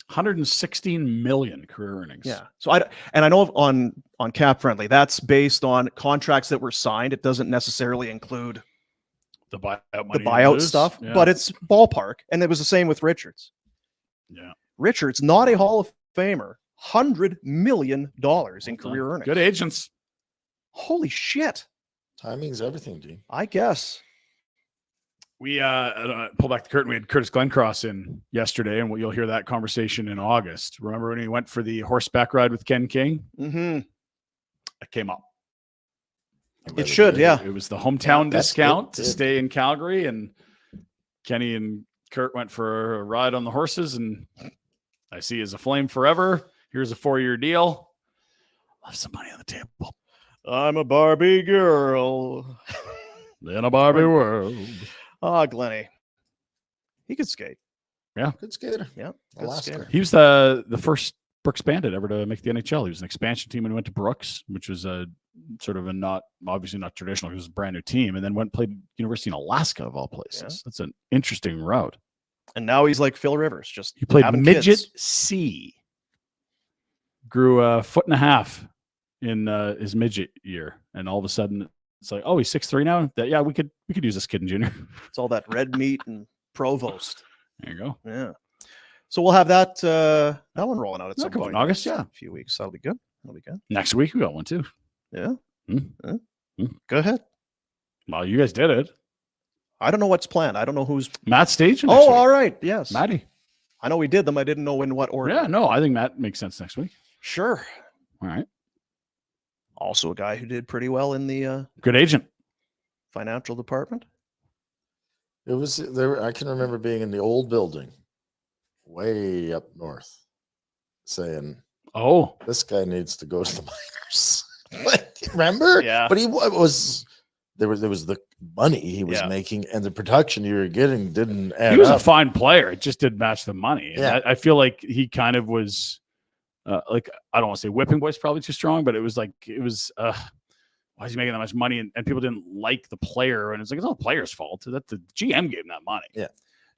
116 million career earnings. Yeah. So I know on Cap Friendly, that's based on contracts that were signed. It doesn't necessarily include the buyout money, stuff, but it's ballpark. And it was the same with Richards. Yeah. Richards, not a Hall of Famer, $100 million in career earnings. Good agents. Holy shit. Timing's everything, Dean. I guess. We pull back the curtain. We had Curtis Glencross in yesterday, and you'll hear that conversation in August. Remember when he went for the horseback ride with Ken King? Mm-hmm. It came up. It should, yeah. It was the hometown discount to stay in Calgary, and Kenny and Kurt went for a ride on the horses, and I see as a Flame forever. Here's a 4-year deal. I'll have some money on the table. I'm a Barbie girl. In a Barbie world. Ah, Glennie. He could skate. Yeah. Good skater. Yeah. Good skater. He was the first Brooks Bandit ever to make the NHL. He was an expansion team and went to Brooks, which was a sort of obviously not traditional. It was a brand new team, and then went and played University in Alaska of all places. Yeah. That's an interesting route. And now he's like Phil Rivers. He played midget C. Grew 1.5 feet in his midget year, and all of a sudden it's like, oh, he's 6'3" now. Yeah, we could use this kid in junior. It's all that red meat and Provost. There you go. Yeah. So we'll have that one rolling out at some point in August. Yeah, a few weeks. That'll be good. Next week we got one too. Yeah. Go ahead. Well, you guys did it. I don't know what's planned. I don't know who's Matt staging. Oh, all right. Yes, Matty. I know we did them. I didn't know in what order. Yeah, no, I think Matt makes sense next week. Sure. All right. Also a guy who did pretty well in the good agent financial department. It was there. I can remember being in the old building way up north saying, oh, this guy needs to go to the minors. Remember? Yeah. But there was the money he was making, and the production you were getting didn't add up. He was a fine player. It just didn't match the money. Yeah. I feel like he kind of was like, I don't want to say whipping boy's probably too strong, but it was why is he making that much money? And people didn't like the player. And it's like, it's not the player's fault. That the GM gave him that money. Yeah.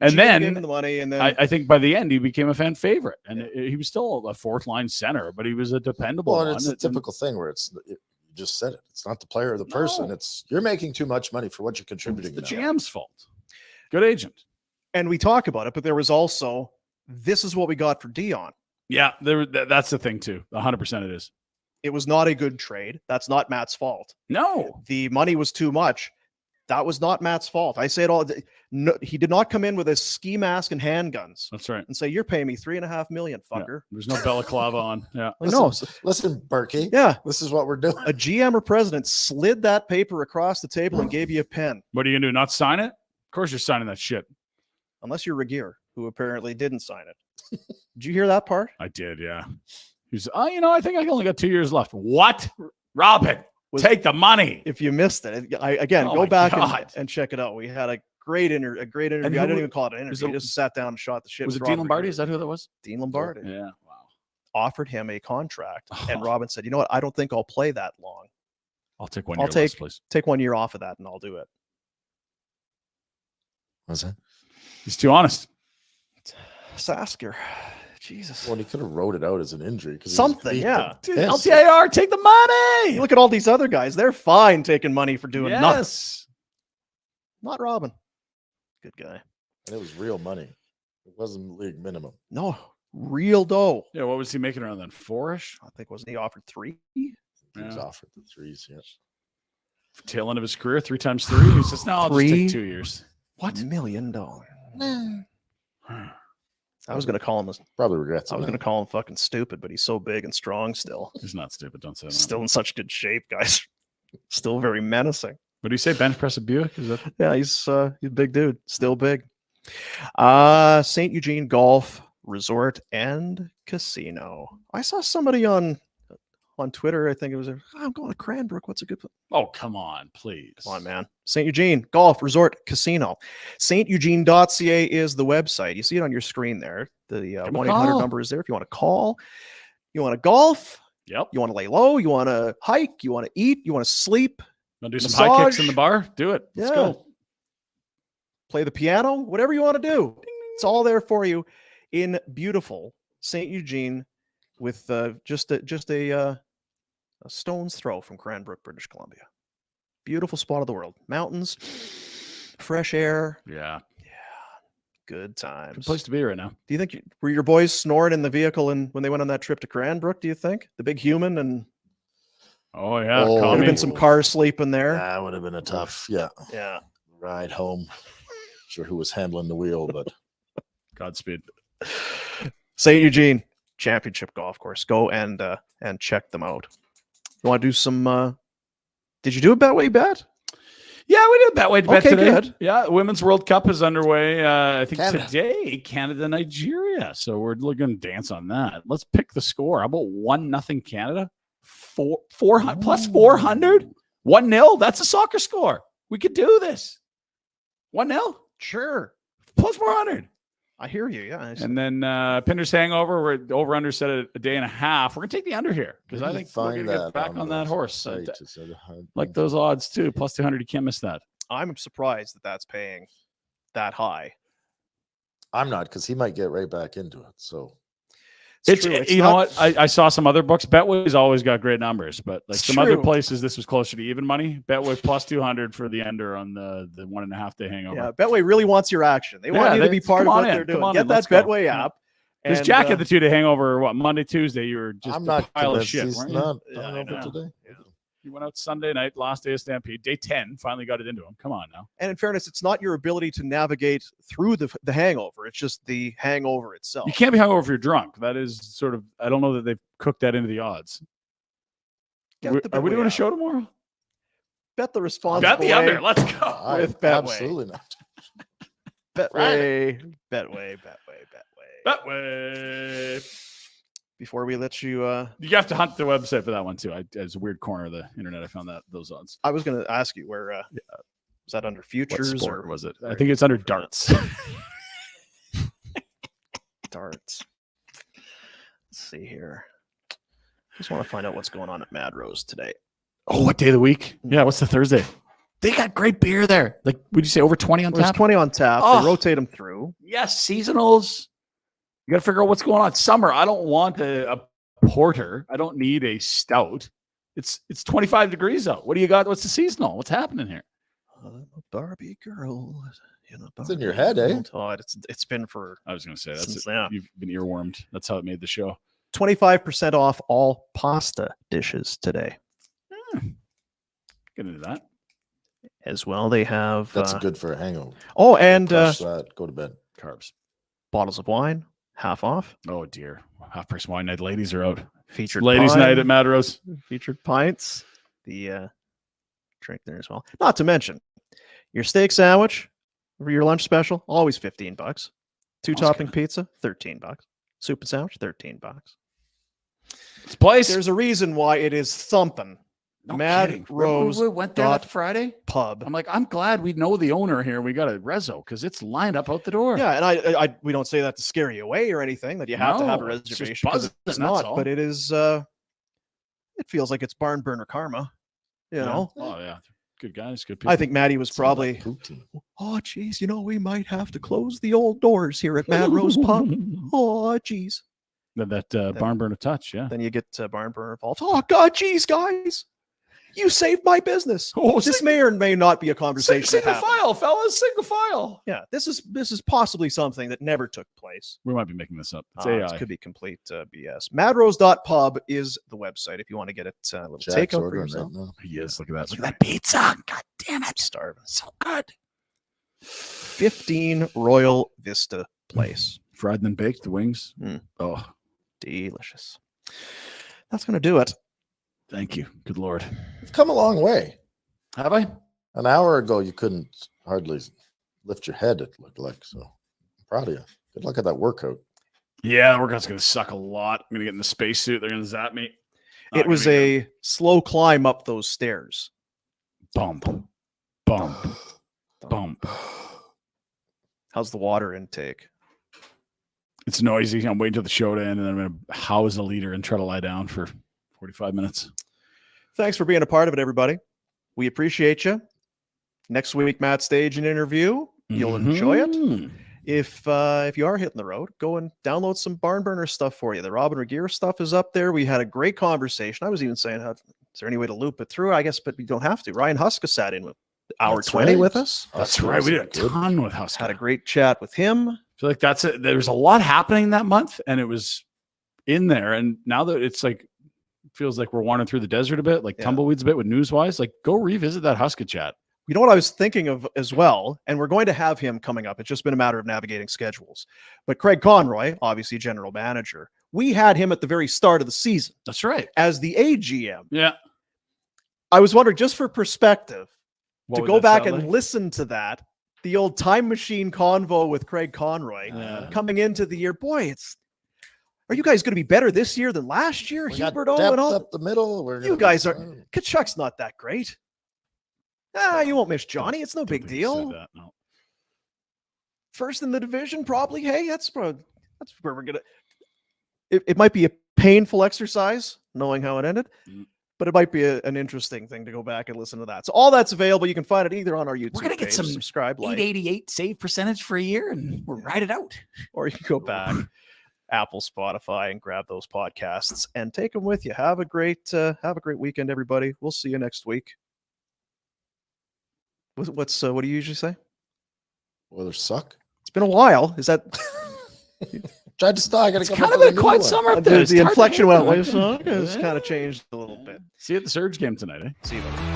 And GM then gave him the money, and then I think by the end he became a fan favorite, and he was still a 4th line center, but he was a dependable one. It's a typical thing where you just said it. It's not the player or the person. It's you're making too much money for what you're contributing. It's the GM's fault. Good agent. And we talk about it, but there was also, this is what we got for Dion. Yeah, that's the thing too. 100% it is. It was not a good trade. That's not Matt's fault. No. The money was too much. That was not Matt's fault. I say it all. No, he did not come in with a ski mask and handguns. That's right. And say, you're paying me $3.5 million, fucker. Yeah, there's no balaclava on. Yeah. Listen, Berkey. Yeah. This is what we're doing. A GM or president slid that paper across the table and gave you a pen. What are you going to do? Not sign it? Of course you're signing that shit. Unless you're Regier, who apparently didn't sign it. Did you hear that part? I did, yeah. He's, I think I only got 2 years left. What? Robin, take the money. If you missed it, go back and check it out. We had a great interview. I don't even call it an interview. We just sat down and shot the shit. Was it Dean Lombardi? Is that who that was? Dean Lombardi. Yeah. Wow. Offered him a contract, and Robin said, "You know what? I don't think I'll play that long. I'll take 1 year less, please. Take 1 year off of that, and I'll do it." What's that? He's too honest. Sasker. Jesus. Well, he could have wrote it out as an injury. Something, yeah. Dude, LTIR, take the money. You look at all these other guys. They're fine taking money for doing nothing. Not Robin. Good guy. And it was real money. It wasn't league minimum. No, real dough. Yeah, what was he making around then? 4-ish? I think, wasn't he offered 3? He was offered the 3s, yes. Tail end of his career, 3 times 3. He says, no, I'll just take 2 years. What? $1 million. I was going to call him. Probably regrets. I was going to call him fucking stupid, but he's so big and strong still. He's not stupid. Don't say that. Still in such good shape, guys. Still very menacing. What do you say? Bench press a Buick? Is that? Yeah, he's a big dude. Still big. St. Eugene Golf Resort and Casino. I saw somebody on Twitter. I think it was. I'm going to Cranbrook. What's a good place? Oh, come on, please. Come on, man. St. Eugene Golf Resort Casino. steugene.ca is the website. You see it on your screen there. The 1-800 number is there if you want to call. You want to golf. Yep. You want to lay low. You want to hike. You want to eat. You want to sleep. Want to do some high kicks in the bar? Do it. Let's go. Play the piano. Whatever you want to do. It's all there for you in beautiful St. Eugene with just a stone's throw from Cranbrook, British Columbia. Beautiful spot of the world. Mountains, fresh air. Yeah. Good times. Good place to be right now. Do you think were your boys snoring in the vehicle when they went on that trip to Cranbrook? Do you think the big human and oh yeah, could have been some car sleeping there? That would have been a tough, ride home. Sure, who was handling the wheel, but Godspeed. St. Eugene Championship Golf Course. Go and check them out. You want to do some? Did you do a Betway bet? Yeah, we did Betway Bet today. Good. Yeah, Women's World Cup is underway. I think Canada. today, Canada, Nigeria. So we're going to dance on that. Let's pick the score. How about 1-0 Canada? 400 plus 400? 1-0? That's a soccer score. We could do this. 1-0? Sure. Plus 400. I hear you. Yeah. And then Pinder's hangover. We're over under set a day and a half. We're gonna take the under here because I think we're gonna get back on that horse. Like those odds too. Plus 200. You can't miss that. I'm surprised that that's paying that high. I'm not, because he might get right back into it. So It's true. It's you not- know what? I saw some other books. Betway's always got great numbers, but like It's some other true. places, this was closer to even money. Betway plus 200 for the under on the 1.5 day hangover. Yeah, Betway really wants your action. They want you to be part of come what on they're in, doing. come on Get in, that let's go. Betway app. Because and, Jack had the 2 day hangover. What, Monday, Tuesday? You were just I'm a not pile of convinced shit. he's Weren't you? not Yeah, I hungover know. today. He went out Sunday night, last day of Stampede. Day 10, finally got it into him. Come on now. And in fairness, it's not your ability to navigate through the hangover. It's just the hangover itself. You can't be hungover if you're drunk. That is sort of, I don't know that they've cooked that into the odds. Get the Are we Betway doing a app. show tomorrow? Bet the responsible Bet the under. way. Let's go. I- With Betway. absolutely not. Betway. Betway. Betway. Before we let you, You have to hunt the website for that one too. It's a weird corner of the internet. I found those odds. I was going to ask you where, is that under What futures sport or was it? I think it's under darts. darts? Let's see here. Just want to find out what's going on at Mad Rose today. Oh, what day of the week? Yeah, what's the Thursday? They got great beer there. Like, would you say over 20 on There's tap? 20 on tap. Oh. They rotate them through. Yes, seasonals. You got to figure out what's going on. Summer, I don't want a porter. I don't need a stout. It's 25 degrees out. What do you got? What's the seasonal? What's happening here? I'm a Barbie girl. It's in your head, eh? Oh, it's been for I was going to say that's Since, it. yeah. You've been earwormed. That's how it made the show. 25% off all pasta dishes today. Get into that. As well, they have That's good for a hangover. oh, and Crush that, go to bed. Carbs. bottles of wine half off. Oh dear. Half price wine night. Ladies are out. Featured Ladies pine, night at Mad Rose. featured pints. The drink there as well. Not to mention your steak sandwich for your lunch special, always $15. 2-topping pizza, $13. Soup and sandwich, $13. This place. There's a reason why it is thumping. No Mad kidding. Remember when Rose we went there dot that Friday. Pub. I'm like, I'm glad we know the owner here. We got a rezo because it's lined up out the door. Yeah, and I we don't say that to scare you away or anything, that you have to have a No, it's just reservation, 'cause buzzing, it's that's not, all. but it is it feels like it's barn burner karma, you know. Oh yeah. Good guys. Good people. I think Maddie was probably, Poutine. oh geez, we might have to close the old doors here at Mad Rose Pub. Oh geez. that barn burner touch. Yeah. Then you get barn burner involved. Oh god, geez, guys. You saved my business. Oh, This may or may not be a conversation. that single happened. file, fellas. Single file. Yeah, this is possibly something that never took place. We might be making this up. It's This AI. could be complete BS. Madrose.pub is the website if you want to get it a little Jack's takeout for ordering yourself. right now. Yes. Look at that. Look at that pizza. God damn it. Starving. So good. 15 Royal Vista Place. Fried and then baked, the wings. Mm. Oh, Delicious. That's going to do it. thank you. Good Lord. You've come a long way. Have I? An hour ago, you couldn't hardly lift your head, it looked like. So I'm proud of you. Good luck at that workout. Yeah, the workout's going to suck a lot. I'm going to get in the spacesuit. They're going to zap me. Not It gonna was be good. a slow climb up those stairs. Bump. Bump. Bump. How's the water intake? It's noisy. I'm waiting till the show to end, and then I'm going to house a leader and try to lie down for 45 minutes. Thanks for being a part of it, everybody. We appreciate you. Next week, Matt Stage an interview. You'll enjoy it. Mhm. If you are hitting the road, go and download some Barn Burner stuff for you. The Robin Regier stuff is up there. We had a great conversation. I was even saying, is there any way to loop it through? I guess, but we don't have to. Ryan Huska sat in with hour That's 20 right. with us. That's right. We did a ton with Husker. Had a great chat with him. I feel like that's it. There was a lot happening that month, and it was in there. And now that it's like, feels like we're wandering through the desert a bit, like tumbleweeds a bit with Newswise, like go revisit that Huska chat. You know what I was thinking of as well, and we're going to have him coming up. It's just been a matter of navigating schedules. But Craig Conroy, obviously general manager, we had him at the very start of the season That's right. as the AGM. Yeah. I was wondering, just for perspective, What to would go that back sound and like? listen to that, the old time machine convo with Craig Conroy Yeah. coming into the year. Boy, are you guys going to be better this year than last year? We got Huberto depth and all. up the middle. You guys are. Kachuk's not that great. You won't miss Johnny. It's no Don't big think he said deal. that, no. First in the division, probably. Hey, that's where we're gonna. It might be a painful exercise knowing how it ended, Mm. but it might be an interesting thing to go back and listen to that. So all that's available. You can find it either on our YouTube. We're gonna get page, some subscribe, like, 888 save percentage for a year, and we'll ride it out. or you can go back, Apple, Spotify, and grab those podcasts and take them with you. Have a great weekend, everybody. We'll see you next week. What do you usually say? Weather suck. It's been a while. Is that Tried to start. I gotta It's come kind up of with been a new quite one. summer up there. the It's hard to inflection handle. went? It's kind of changed a little bit. See you at the Surge game tonight, eh? See you. Buddy.